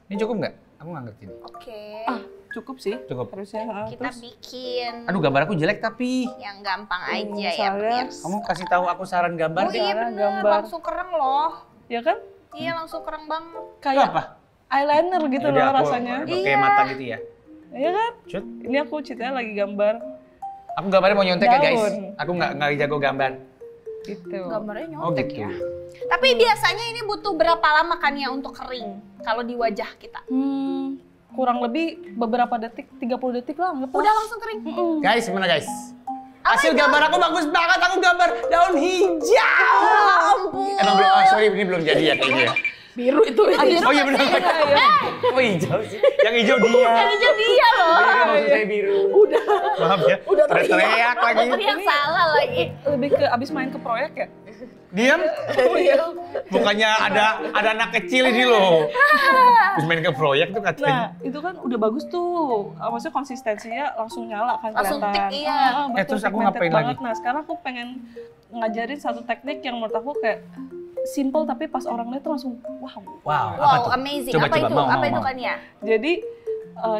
Speaker 1: Ini cukup nggak? Aku nggak ngerti nih.
Speaker 2: Oke.
Speaker 5: Ah, cukup sih.
Speaker 1: Cukup.
Speaker 5: Harusnya.
Speaker 2: Kita bikin
Speaker 1: Aduh, gambar aku jelek tapi.
Speaker 2: yang gampang aja ya,
Speaker 5: misalnya-
Speaker 2: Pirs.
Speaker 1: Kamu kasih tahu aku saran gambar
Speaker 2: Oh
Speaker 1: deh.
Speaker 2: iya
Speaker 5: Cara
Speaker 2: bener,
Speaker 5: gambar.
Speaker 2: langsung kereng loh.
Speaker 5: Ya kan?
Speaker 2: Iya langsung kereng banget.
Speaker 1: Itu
Speaker 5: Kayak
Speaker 1: apa?
Speaker 5: eyeliner gitu
Speaker 1: Jadi
Speaker 5: loh
Speaker 1: aku
Speaker 5: rasanya.
Speaker 1: pakai
Speaker 2: Iya.
Speaker 1: mata gitu ya.
Speaker 5: Iya kan?
Speaker 1: Cut.
Speaker 5: Ini aku ceritanya lagi gambar
Speaker 1: Aku gambarnya mau nyontek ya guys.
Speaker 5: Daun.
Speaker 1: Aku nggak jago gambar.
Speaker 5: gitu.
Speaker 2: Gambarnya
Speaker 1: Oh
Speaker 2: nyontek
Speaker 1: gitu.
Speaker 2: ya. Tapi biasanya ini butuh berapa lama kan ya untuk kering kalau di wajah kita?
Speaker 5: Kurang lebih beberapa detik, 30 detik lah anggap.
Speaker 2: Udah langsung kering.
Speaker 1: Guys, gimana guys? Hasil gambar aku bagus banget. Aku gambar daun hijau.
Speaker 2: Ampun.
Speaker 1: Emang belum, sorry ini belum jadi ya kayaknya ya.
Speaker 3: Biru itu.
Speaker 1: Oh iya benar. Oh hijau sih. Yang hijau dia.
Speaker 2: Ini jadi dia loh.
Speaker 1: Biru maksud saya biru. Udah. Maaf ya. Udah teriak lagi.
Speaker 2: Yang salah lagi.
Speaker 5: Lebih ke abis main ke proyek ya.
Speaker 1: Diam. Bukannya ada anak kecil ini loh. Terus main ke proyek tuh
Speaker 5: Nah,
Speaker 1: katanya.
Speaker 5: itu kan udah bagus tuh. Maksudnya konsistensinya langsung nyala kan
Speaker 2: Langsung
Speaker 5: kelihatan.
Speaker 2: tik, iya.
Speaker 5: Betul,
Speaker 1: Terus aku
Speaker 5: pigmented
Speaker 1: ngapain
Speaker 5: banget.
Speaker 1: lagi?
Speaker 5: Nah, sekarang aku pengen ngajarin satu teknik yang menurut aku kayak simple tapi pas orang lihat tuh langsung wow.
Speaker 1: Wow, apa
Speaker 2: Wow,
Speaker 1: tuh?
Speaker 2: amazing.
Speaker 1: Coba,
Speaker 2: apa
Speaker 1: coba,
Speaker 2: itu?
Speaker 1: mau,
Speaker 2: Apa
Speaker 1: mau,
Speaker 2: itu
Speaker 1: mau.
Speaker 2: kan ya?
Speaker 5: Jadi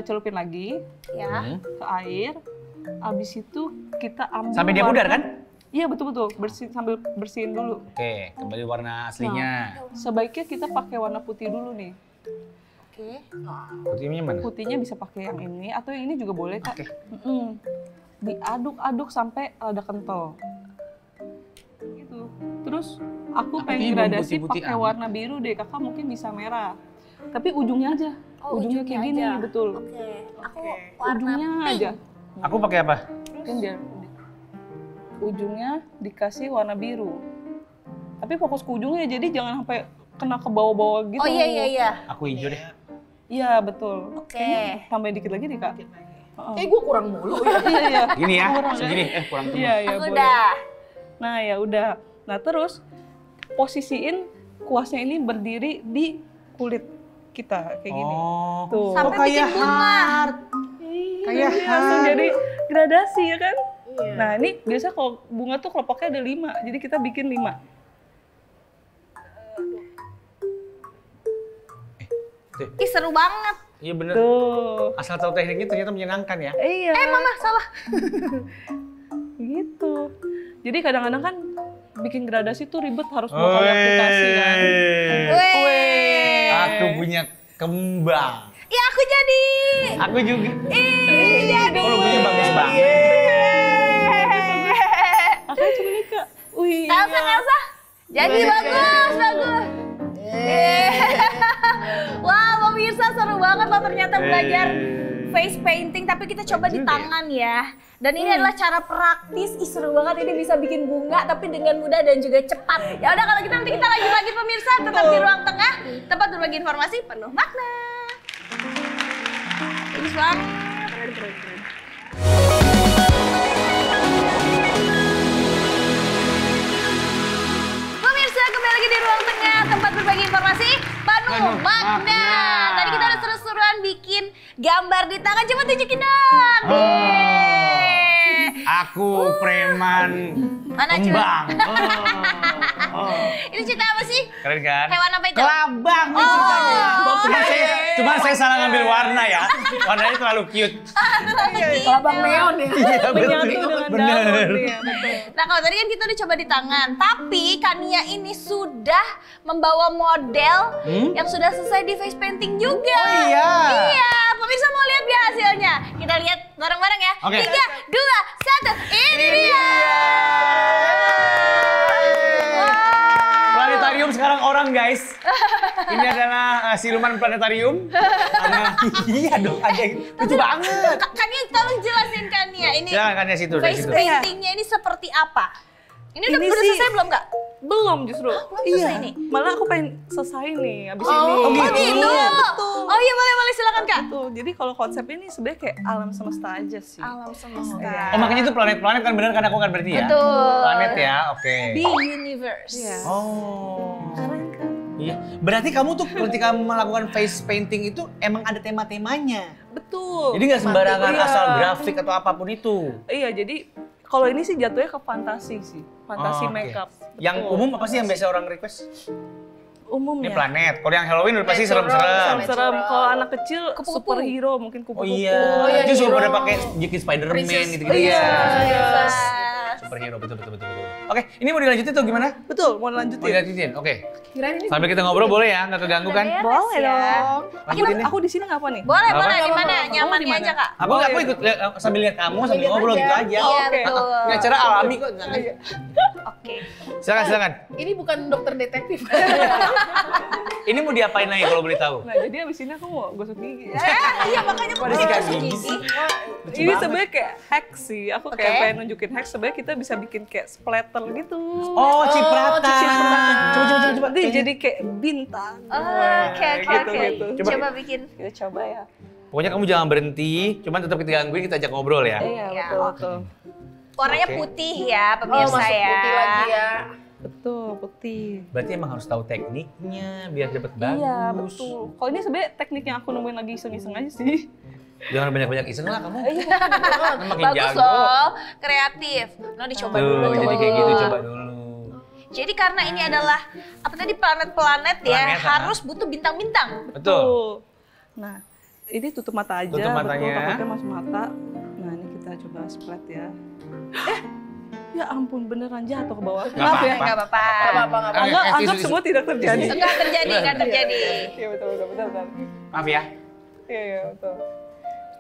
Speaker 5: celupin lagi
Speaker 2: Ya.
Speaker 5: ke air. Abis itu kita ambil
Speaker 1: Sampai dia pudar kan?
Speaker 5: Iya betul, sambil bersihin dulu.
Speaker 1: Oke, kembali warna aslinya.
Speaker 5: Sebaiknya kita pakai warna putih dulu nih.
Speaker 2: Oke.
Speaker 1: Putihnya mana?
Speaker 5: Putihnya bisa pakai yang ini atau yang ini juga boleh Kak.
Speaker 1: Oke.
Speaker 5: Diaduk-aduk sampai rada kental. Gitu. Terus aku
Speaker 1: Aku
Speaker 5: pengen
Speaker 1: ini belum
Speaker 5: gradasi
Speaker 1: putih-putih
Speaker 5: pakai
Speaker 1: amat.
Speaker 5: warna biru deh. Kakak mungkin bisa merah. Tapi ujungnya aja.
Speaker 2: Oh,
Speaker 5: ujungnya kayak gini,
Speaker 2: aja.
Speaker 5: betul.
Speaker 2: Oke. Aku warna
Speaker 5: Ujungnya
Speaker 2: pink.
Speaker 5: aja.
Speaker 1: Aku pakai apa?
Speaker 5: Mungkin biar ujungnya dikasih warna biru. Tapi fokus ke ujungnya jadi jangan sampai kena ke bawah-bawah gitu.
Speaker 2: Oh iya iya iya.
Speaker 1: Aku hijau deh.
Speaker 5: Iya, betul.
Speaker 2: Oke.
Speaker 5: Kayaknya tambahin dikit lagi deh, Kak. Heeh.
Speaker 3: Kayak gue kurang mulu ya.
Speaker 5: Iya, iya.
Speaker 1: Gini ya,
Speaker 5: Kurang,
Speaker 1: segini. Kurang temen.
Speaker 5: Iya, iya,
Speaker 2: Aku
Speaker 5: boleh.
Speaker 2: udah.
Speaker 5: Nah, ya udah. Nah, terus posisiin kuasnya ini berdiri di kulit kita kayak gini.
Speaker 1: Oh,
Speaker 5: Tuh.
Speaker 2: Sampai
Speaker 1: kayak
Speaker 2: bikin bunga.
Speaker 1: heart.
Speaker 5: Iya,
Speaker 1: Kayak
Speaker 5: jadi langsung
Speaker 1: heart.
Speaker 5: jadi gradasi ya kan?
Speaker 3: Iya.
Speaker 5: Nah, ini biasa kalau bunga tuh kelompoknya ada 5. Jadi kita bikin 5.
Speaker 2: Ih seru banget.
Speaker 1: Iya bener.
Speaker 5: Tuh.
Speaker 1: Asal tahu tekniknya ternyata menyenangkan ya.
Speaker 5: Iya.
Speaker 2: Mama salah.
Speaker 5: Gitu. Jadi kadang-kadang kan bikin gradasi tuh ribet harus dua kali aplikasi kan.
Speaker 2: Weh.
Speaker 1: Aku punya kembang.
Speaker 2: Ya aku jadi.
Speaker 1: Aku juga.
Speaker 2: Ih jadi.
Speaker 1: Oh, punya bagus banget.
Speaker 5: Aku coba lihat Kak. Wih.
Speaker 2: Elsa. Jadi bagus. Wah, pemirsa seru banget loh ternyata belajar face painting, tapi kita coba di tangan ya. Dan ini adalah cara praktis, ih seru banget ini bisa bikin bunga tapi dengan mudah dan juga cepat. Ya udah kalau gitu nanti kita lanjut lagi pemirsa, tetap di ruang tengah, tempat berbagi informasi penuh makna. Bagus banget. Keren. Pemirsa kembali lagi di ruang tengah, tempat berbagi informasi penuh makna. Tadi kita udah seru-seruan bikin gambar di tangan, coba tunjukin dong.
Speaker 1: Aku preman
Speaker 2: Mana
Speaker 1: kembang.
Speaker 2: Ini cerita apa sih?
Speaker 1: Keren kan?
Speaker 2: Hewan apa itu?
Speaker 1: Kelabang nih ceritanya. Cuma saya salah ngambil warna ya. Warnanya terlalu cute.
Speaker 3: Kelabang neon ya.
Speaker 1: Iya
Speaker 5: Menyatu dengan daun. Iya, betul.
Speaker 2: Nah kalau tadi kan kita udah coba di tangan, tapi Kania ini sudah membawa model yang sudah selesai di face painting juga.
Speaker 1: Oh iya.
Speaker 2: Iya, pemirsa mau lihat dia hasilnya? Kita lihat bareng-bareng ya.
Speaker 1: Oke.
Speaker 2: 3, 2, 1, ini dia.
Speaker 1: Planetarium sekarang orang guys. Ini adalah siluman planetarium. Iya dong, ada lucu banget.
Speaker 2: Kania tolong jelasin Kania, ini
Speaker 1: Jangan kan ya situ dari
Speaker 2: face
Speaker 1: situ.
Speaker 2: paintingnya ini seperti apa? Ini udah
Speaker 5: Ini
Speaker 2: udah
Speaker 5: sih-
Speaker 2: selesai belum Kak?
Speaker 5: Belum justru.
Speaker 2: belum selesai nih.
Speaker 5: Malah aku pengen selesai nih abis ini.
Speaker 2: Oh gitu.
Speaker 5: Iya, betul.
Speaker 2: Oh iya boleh silakan Kak.
Speaker 5: Betul. Jadi kalau konsep ini sebenarnya kayak alam semesta aja sih.
Speaker 2: Alam semesta.
Speaker 1: Oh makanya itu planet-planet kan bener kan aku kan berarti ya?
Speaker 2: Betul.
Speaker 1: Planet ya, oke.
Speaker 2: Be universe.
Speaker 5: Iya.
Speaker 1: Oh.
Speaker 5: Keren kan?
Speaker 1: Iya. Berarti kamu tuh ketika melakukan face painting itu emang ada tema-temanya.
Speaker 5: Betul.
Speaker 1: Jadi nggak sembarangan
Speaker 5: Iya.
Speaker 1: asal grafik atau apapun itu.
Speaker 5: Iya, jadi kalau ini sih jatuhnya ke fantasi sih. Fantasi
Speaker 1: Oh, oke.
Speaker 5: makeup.
Speaker 1: Yang
Speaker 5: Betul.
Speaker 1: umum apa sih yang biasa orang request?
Speaker 5: Umumnya.
Speaker 1: Ini planet. Kalau yang Halloween udah pasti
Speaker 2: Natural,
Speaker 1: serem-serem.
Speaker 5: Serem. Kalau anak kecil
Speaker 2: Kupu-kupu.
Speaker 5: superhero mungkin
Speaker 1: Oh
Speaker 5: kupu-kupu.
Speaker 1: iya. Itu suka
Speaker 3: hero.
Speaker 1: pada pakai bikin Spider-Man
Speaker 3: Princess.
Speaker 1: gitu-gitu
Speaker 5: Iya.
Speaker 1: ya.
Speaker 2: Yes.
Speaker 1: Superhero betul. Oke, ini mau dilanjutin atau gimana?
Speaker 5: Betul, mau
Speaker 1: Mau
Speaker 5: lanjutin.
Speaker 1: dilanjutin. Oke.
Speaker 3: Kirain ini
Speaker 1: Sambil kita ngobrol boleh ya, nggak keganggu kan?
Speaker 5: Boleh
Speaker 2: ya.
Speaker 5: dong.
Speaker 1: Lanjutin nih.
Speaker 5: Aku di sini ngapa nih?
Speaker 2: Boleh,
Speaker 1: Apa?
Speaker 2: boleh. Di
Speaker 5: Apa,
Speaker 2: mana?
Speaker 5: apa, apa.
Speaker 2: Nyamannya
Speaker 5: Kamu di
Speaker 2: aja,
Speaker 5: mana?
Speaker 2: Kak.
Speaker 1: Aku ikut sambil lihat kamu, sambil
Speaker 3: lihat
Speaker 1: ngobrol
Speaker 3: aja.
Speaker 1: gitu aja.
Speaker 2: Iya,
Speaker 5: Oke.
Speaker 2: betul.
Speaker 1: Ini acara alami kok.
Speaker 2: Oke.
Speaker 1: Silakan.
Speaker 3: ini bukan dokter detektif.
Speaker 1: Ini mau diapain lagi kalau boleh tahu?
Speaker 5: Nah, jadi abis ini aku mau gosok gigi.
Speaker 2: Iya, makanya aku
Speaker 1: Ada
Speaker 2: mau
Speaker 1: sikat
Speaker 2: gosok
Speaker 1: gigi.
Speaker 2: gigi.
Speaker 1: Lucu
Speaker 5: Ini
Speaker 1: banget.
Speaker 5: sebenarnya kayak hack sih. Aku
Speaker 2: Oke.
Speaker 5: kayak pengen nunjukin hack. Sebenarnya kita bisa bikin kayak splatter gitu.
Speaker 1: Oh, cipratan. Coba.
Speaker 5: Nanti jadi kayak bintang.
Speaker 2: Oke.
Speaker 5: Gitu.
Speaker 2: Coba bikin.
Speaker 5: Kita coba ya.
Speaker 1: Pokoknya kamu jangan berhenti, cuman tetap kita gangguin, kita ajak ngobrol ya.
Speaker 5: Iya,
Speaker 2: Iya.
Speaker 5: betul.
Speaker 2: Warnanya
Speaker 1: Oke.
Speaker 2: putih ya,
Speaker 3: Oh,
Speaker 2: pemirsa
Speaker 3: masuk
Speaker 2: ya.
Speaker 3: putih lagi ya.
Speaker 5: Betul, putih.
Speaker 1: Berarti emang harus tahu tekniknya biar dapat bagus.
Speaker 5: Iya, betul. Kalau ini sebenarnya teknik yang aku nemuin lagi iseng-iseng aja sih.
Speaker 1: Jangan banyak-banyak iseng lah kamu.
Speaker 5: Iya.
Speaker 1: Kan makin
Speaker 2: Bagus
Speaker 1: jago.
Speaker 2: loh, kreatif. No dicoba dulu.
Speaker 1: Tuh,
Speaker 2: coba
Speaker 1: jadi kayak
Speaker 2: dulu.
Speaker 1: gitu, coba dulu.
Speaker 2: Jadi karena ini adalah apa tadi planet-planet ya,
Speaker 1: Planet,
Speaker 2: harus butuh bintang-bintang.
Speaker 1: Betul.
Speaker 5: Nah, ini tutup mata aja,
Speaker 1: Tutup matanya.
Speaker 5: betul, takutnya masuk mata. Nah, ini kita coba spread ya. Ya ampun, beneran jatuh ke bawah.
Speaker 1: Nggak
Speaker 5: Maaf ya.
Speaker 1: apa-apa.
Speaker 2: Nggak apa-apa.
Speaker 3: Apa-apa.
Speaker 5: Anggap semua tidak terjadi.
Speaker 2: Enggak terjadi, enggak terjadi.
Speaker 5: Iya betul.
Speaker 1: Maaf ya.
Speaker 5: Iya betul.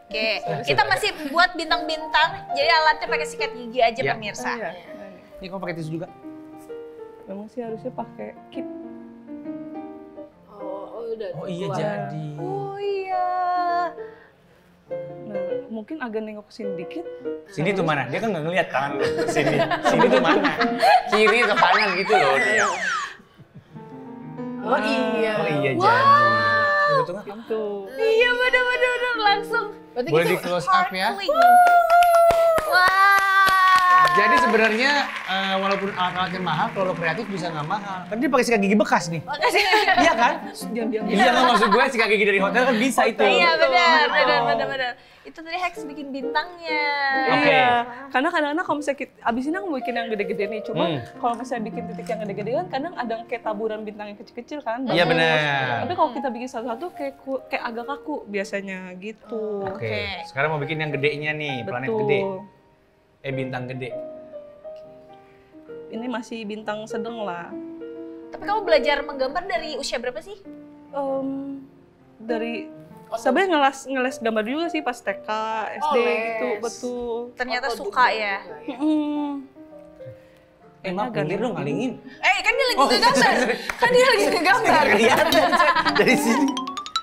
Speaker 2: Oke, kita masih buat bintang-bintang, jadi alatnya pakai sikat gigi aja
Speaker 1: Ya.
Speaker 2: pemirsa.
Speaker 5: Iya. Nah, ini.
Speaker 1: Ini kamu pakai tisu juga.
Speaker 5: Memang sih harusnya pakai keep.
Speaker 3: Udah.
Speaker 1: Oh iya
Speaker 3: keluar.
Speaker 1: jadi.
Speaker 2: Oh iya.
Speaker 5: Nah, mungkin agak nengok ke sini dikit.
Speaker 1: Sini tuh mana? Dia kan nggak ngeliat tangan lu. Sini. Sini tuh mana? Kiri atau kanan gitu loh dia.
Speaker 3: Oh iya.
Speaker 1: Oh iya jadi. Ini betul nggak?
Speaker 5: Gitu.
Speaker 2: Iya bener-bener langsung.
Speaker 3: Berarti
Speaker 1: Boleh
Speaker 3: kita
Speaker 1: di close up ya.
Speaker 2: sparkling. Wah.
Speaker 1: Jadi sebenarnya walaupun alat-alatnya mahal, kalau lo kreatif bisa nggak mahal. Kan dia pakai sikat gigi bekas nih.
Speaker 2: Makasih.
Speaker 1: Iya kan?
Speaker 5: Diam-diam.
Speaker 1: Iya kan maksud gue sikat gigi dari hotel kan bisa itu.
Speaker 2: Iya benar. Itu tadi Hex bikin bintangnya.
Speaker 1: Oke.
Speaker 5: Iya, karena kadang-kadang kalau misalnya kita, abis ini aku mau bikin yang gede-gede nih, cuma
Speaker 1: Hmm.
Speaker 5: kalau misalnya bikin titik yang gede-gede kan kadang ada kayak taburan bintang yang kecil-kecil kan.
Speaker 1: Iya benar.
Speaker 5: Tapi kalau kita bikin satu-satu kayak agak kaku biasanya gitu.
Speaker 1: Oke. Sekarang mau bikin yang gedenya nih, planet gede. Bintang gede.
Speaker 5: Ini masih bintang sedang lah.
Speaker 2: Tapi kamu belajar menggambar dari usia berapa sih?
Speaker 5: Dari sebenarnya ngeles gambar juga sih pas TK, SD gitu,
Speaker 3: les.
Speaker 5: betul.
Speaker 2: Ternyata suka ya.
Speaker 1: Maaf, pinggir dong ngalingin.
Speaker 2: Kan dia lagi ngegambar. Kan dia lagi ngegambar.
Speaker 1: Kelihatan dari sini.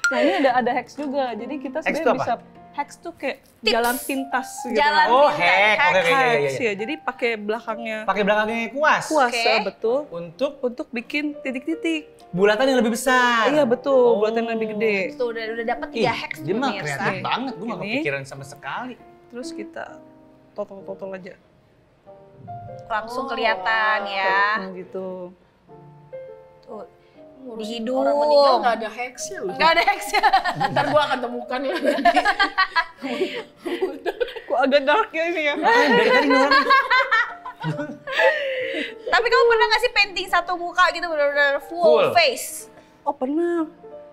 Speaker 5: Nah ini ada hex juga, jadi kita
Speaker 1: Hex
Speaker 5: sebenarnya
Speaker 1: itu apa?
Speaker 5: bisa hex tuh kayak jalan pintas gitu.
Speaker 2: Jalan
Speaker 1: Oh,
Speaker 2: pintas.
Speaker 1: hack. Oke,
Speaker 5: Hex
Speaker 1: iya.
Speaker 5: ya, jadi pakai belakangnya
Speaker 1: Pakai belakangnya kuas.
Speaker 2: Oke.
Speaker 5: betul
Speaker 1: Untuk
Speaker 5: bikin titik-titik.
Speaker 1: bulatan yang lebih besar.
Speaker 5: Iya betul,
Speaker 1: Oh.
Speaker 5: buatan yang lebih gede.
Speaker 2: Tuh udah dapat 3 hex
Speaker 1: Dia mah
Speaker 2: pemirsa.
Speaker 1: kreatif banget. Gue gak
Speaker 5: Ini.
Speaker 1: kepikiran sama sekali.
Speaker 5: Terus kita totol aja.
Speaker 2: Langsung kelihatan ya.
Speaker 5: Nah gitu.
Speaker 2: Tuh.
Speaker 3: Ngurusin
Speaker 2: Di hidung.
Speaker 3: Orang meninggal nggak ada heksnya loh.
Speaker 2: Gak ada hexnya.
Speaker 3: Ntar gua akan temukan ya nanti.
Speaker 5: Kok agak dark ya ini ya?
Speaker 1: Dari tadi nih orang.
Speaker 2: Tapi kamu pernah nggak sih painting satu muka gitu benar-benar full
Speaker 1: Full.
Speaker 2: face?
Speaker 5: Oh pernah.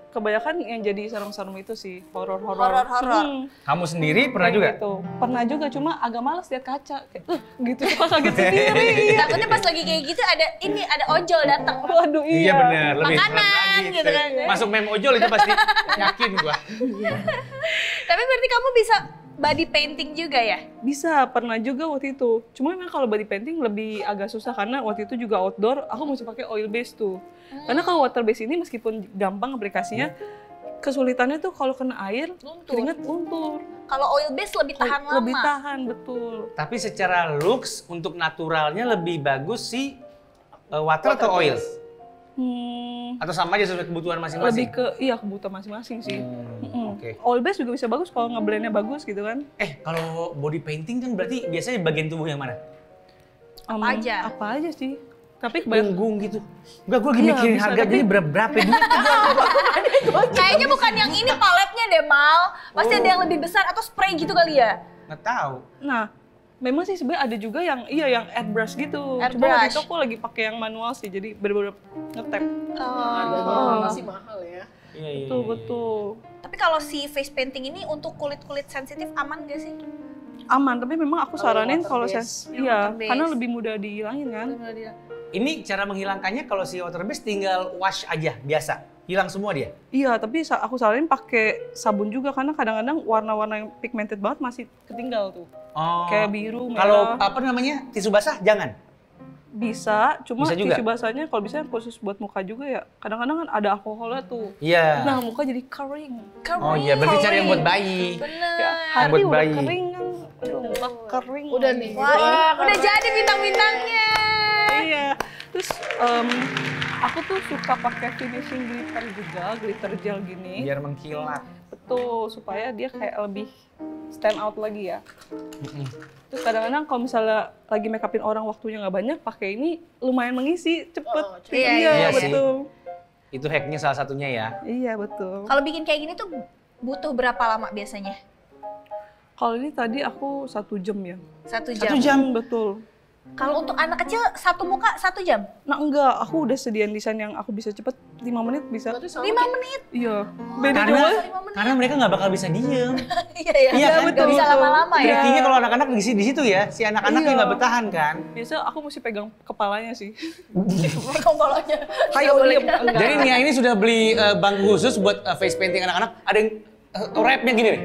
Speaker 5: Kebanyakan yang jadi sarung-sarung itu sih horor-horor.
Speaker 2: Horor-horor.
Speaker 1: Kamu sendiri pernah juga?
Speaker 5: Gitu. Pernah juga, cuma agak males lihat kaca. Kayak, gitu suka kaget sendiri.
Speaker 2: Takutnya pas lagi kayak gitu ada ojol datang.
Speaker 5: Waduh
Speaker 1: Iya benar, lebih
Speaker 2: Makanan,
Speaker 1: serem lagi
Speaker 2: gitu kan.
Speaker 1: Masuk meme ojol itu pasti yakin gua.
Speaker 2: Tapi berarti kamu bisa body painting juga ya?
Speaker 5: Bisa, pernah juga waktu itu. Cuma memang kalau body painting lebih agak susah karena waktu itu juga outdoor, aku mesti pakai oil base tuh. Karena kalau water base ini meskipun gampang aplikasinya, kesulitannya tuh kalau kena air,
Speaker 2: Luntur.
Speaker 5: keringat luntur.
Speaker 2: Kalau oil base lebih tahan lama.
Speaker 5: Lebih tahan, betul.
Speaker 1: Tapi secara looks untuk naturalnya lebih bagus sih water atau oil? Atau sama aja sesuai kebutuhan
Speaker 5: Lebih
Speaker 1: masing-masing?
Speaker 5: ke kebutuhan masing-masing sih.
Speaker 1: Oke.
Speaker 5: Oil base juga bisa bagus kalau ngeblendnya bagus gitu kan.
Speaker 1: Kalau body painting kan berarti biasanya bagian tubuh yang mana?
Speaker 2: Apa aja?
Speaker 5: Apa aja sih. Tapi kebanyakan
Speaker 1: Punggung gitu. Enggak, gue lagi
Speaker 5: Iya,
Speaker 1: mikirin
Speaker 5: bisa,
Speaker 1: harganya
Speaker 5: tapi-
Speaker 1: berapa duit.
Speaker 2: Kayaknya bukan yang ini paletnya deh, Mal. Pasti ada yang lebih besar atau spray gitu kali ya?
Speaker 1: Nggak tahu.
Speaker 5: Nah, memang sih sebenarnya ada juga yang yang airbrush gitu.
Speaker 2: Airbrush.
Speaker 5: Cuma waktu itu aku lagi pakai yang manual sih, jadi bener-bener ngetap.
Speaker 3: Harganya masih mahal ya.
Speaker 1: Iya,
Speaker 5: Betul.
Speaker 2: Tapi kalau si face painting ini untuk kulit-kulit sensitif aman gak sih?
Speaker 5: Aman, tapi memang aku saranin kalau saya
Speaker 2: water base.
Speaker 5: karena lebih mudah dihilangin kan.
Speaker 1: Ini cara menghilangkannya kalau si water base tinggal wash aja, biasa. Hilang semua dia?
Speaker 5: Iya, tapi aku saranin pakai sabun juga karena kadang-kadang warna-warna yang pigmented banget masih ketinggal tuh.
Speaker 1: Oh.
Speaker 5: Kayak biru, merah.
Speaker 1: Kalau apa namanya, tisu basah jangan?
Speaker 5: Bisa, cuma
Speaker 1: Bisa juga?
Speaker 5: tisu basahnya kalau bisa khusus buat muka juga ya. Kadang-kadang kan ada alkoholnya tuh.
Speaker 1: Iya.
Speaker 5: Nah, muka jadi kering.
Speaker 1: Oh iya, berarti cari yang buat bayi.
Speaker 2: Bener.
Speaker 5: Ya,
Speaker 1: Yang
Speaker 5: hati
Speaker 1: buat
Speaker 5: udah
Speaker 1: bayi.
Speaker 5: kering kan. Aduh, muka kering.
Speaker 3: Udah nih.
Speaker 2: Wah, udah jadi bintang-bintangnya.
Speaker 5: Iya. Terus aku tuh suka pakai finishing glitter juga, glitter gel gini.
Speaker 1: Biar mengkilat.
Speaker 5: Betul, supaya dia kayak lebih stand out lagi ya. Terus kadang-kadang kalau misalnya lagi make upin orang waktunya nggak banyak, pakai ini lumayan mengisi, cepet.
Speaker 2: Iya,
Speaker 1: iya sih.
Speaker 5: betul.
Speaker 1: Itu hacknya salah satunya ya.
Speaker 5: Iya, betul.
Speaker 2: Kalau bikin kayak gini tuh butuh berapa lama biasanya?
Speaker 5: Kalau ini tadi aku 1 jam ya.
Speaker 2: 1 jam.
Speaker 1: 1 jam?
Speaker 5: Betul.
Speaker 2: Kalau untuk anak kecil satu muka 1 jam?
Speaker 5: Nah enggak, aku udah sediain desain yang aku bisa cepet 5 menit bisa.
Speaker 2: 5 menit?
Speaker 5: Iya, beda
Speaker 1: Karena,
Speaker 5: jauh.
Speaker 1: karena mereka nggak bakal bisa diem.
Speaker 2: Iya ya,
Speaker 1: Iya kan?
Speaker 2: nggak bisa lama-lama ya.
Speaker 1: Triknya kalau anak-anak di situ ya, si anak-anaknya
Speaker 5: Iya.
Speaker 1: nggak bertahan kan.
Speaker 5: Biasa aku mesti pegang kepalanya sih.
Speaker 2: Kongkolanya.
Speaker 5: Hayo diem.
Speaker 1: Jadi Nia ini sudah beli bangku khusus buat face painting anak-anak. Ada yang rapnya gini nih.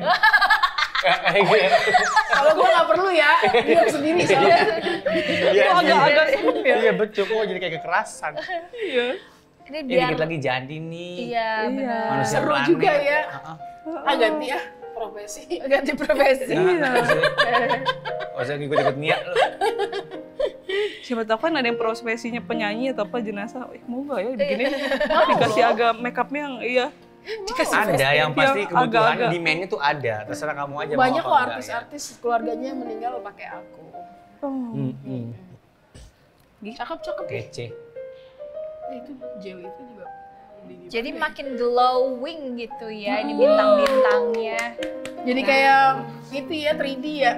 Speaker 3: Kalau gue nggak perlu ya, diam sendiri soalnya.
Speaker 1: Iya,
Speaker 5: Itu agak-agak
Speaker 1: Iya betul, kok jadi kayak kekerasan.
Speaker 5: Iya.
Speaker 2: Ini
Speaker 1: Ini
Speaker 2: biar
Speaker 1: dikit lagi jadi nih.
Speaker 2: iya benar.
Speaker 1: Manusia
Speaker 3: Seru
Speaker 1: planet.
Speaker 3: juga ya.
Speaker 1: Heeh.
Speaker 3: Ganti ya profesi.
Speaker 2: Ganti profesi.
Speaker 1: Gak usah ikut-ikut Nia lu.
Speaker 5: Siapa tahu kan ada yang profesinya penyanyi atau apa jenazah. Mau nggak ya begini? Dikasih agak make upnya yang iya.
Speaker 1: Ada yang pasti
Speaker 5: Yang
Speaker 1: kebutuhan
Speaker 5: agak-agak.
Speaker 1: demand-nya tuh ada. Terserah kamu aja mau
Speaker 3: Banyak
Speaker 1: apa
Speaker 3: kok
Speaker 1: enggak,
Speaker 3: artis-artis keluarganya meninggal pakai aku.
Speaker 1: ya.
Speaker 3: Cakep-cakep.
Speaker 1: Kece.
Speaker 3: Itu gel itu juga.
Speaker 2: Jadi makin glowing gitu ya ini bintang-bintangnya.
Speaker 3: Jadi kayak itu ya 3D ya.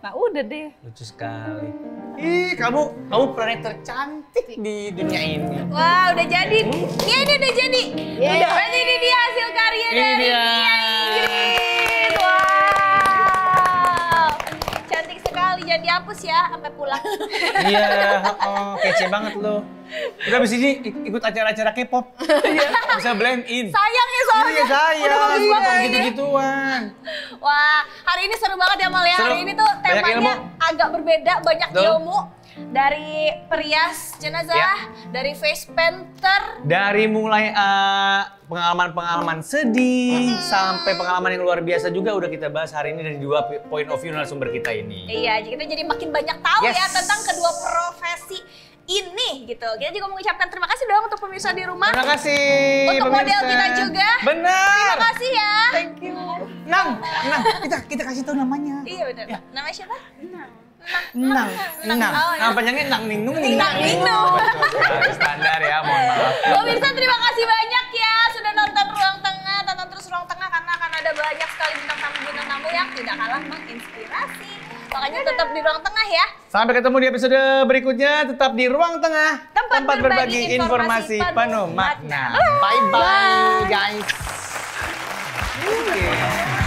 Speaker 5: Nah udah deh.
Speaker 1: Lucu sekali. Ih, kamu planet tercantik di dunia ini.
Speaker 2: Wah, udah jadi. Iya, ini udah jadi. Udah. Berarti ini dia hasil karya
Speaker 1: Ini
Speaker 2: dari
Speaker 1: dia.
Speaker 2: Nia Ingrid. Wow. Cantik sekali. Jangan dihapus ya sampai pulang.
Speaker 1: Iya, kece banget lo. Udah abis ini ikut acara-acara K-pop. Bisa blend in.
Speaker 2: Sayang ya soalnya.
Speaker 1: Iya, sayang.
Speaker 2: Udah bagus banget ini.
Speaker 1: Gitu-gituan.
Speaker 2: Wah, hari ini seru banget ya Mal ya.
Speaker 1: Seru.
Speaker 2: Hari ini tuh
Speaker 1: Banyak
Speaker 2: temanya
Speaker 1: ilmu.
Speaker 2: agak berbeda, banyak
Speaker 1: Betul.
Speaker 2: ilmu. Dari perias jenazah,
Speaker 1: Ya.
Speaker 2: dari face painter,
Speaker 1: Dari mulai pengalaman-pengalaman sedih sampai pengalaman yang luar biasa juga udah kita bahas hari ini dari 2 point of view narasumber kita ini.
Speaker 2: iya, kita jadi makin banyak tahu
Speaker 1: Yes.
Speaker 2: ya tentang kedua profesi ini gitu. Kita juga mengucapkan terima kasih dong untuk pemirsa di rumah.
Speaker 1: Terima kasih.
Speaker 2: Untuk model
Speaker 1: pemirsa.
Speaker 2: kita juga.
Speaker 1: Benar.
Speaker 2: Terima kasih ya.
Speaker 5: Thank you.
Speaker 1: Nang, kita kasih tahu namanya.
Speaker 2: Iya benar. Namanya siapa?
Speaker 1: Nang.
Speaker 2: Oh,
Speaker 1: Nama panjangnya Nang Ninung.
Speaker 2: Nang Ninung.
Speaker 1: Betul, standar ya, mohon maaf.
Speaker 2: Pemirsa terima kasih banyak ya sudah nonton Ruang Tengah. Tonton terus Ruang Tengah karena akan ada banyak sekali bintang tamu yang tidak kalah menginspirasi. Makanya tetap di Ruang Tengah ya.
Speaker 1: Sampai ketemu di episode berikutnya, tetap di Ruang Tengah.
Speaker 2: Tempat berbagi informasi penuh
Speaker 1: penuh makna.
Speaker 2: makna.
Speaker 1: Bye-bye, guys. Oke.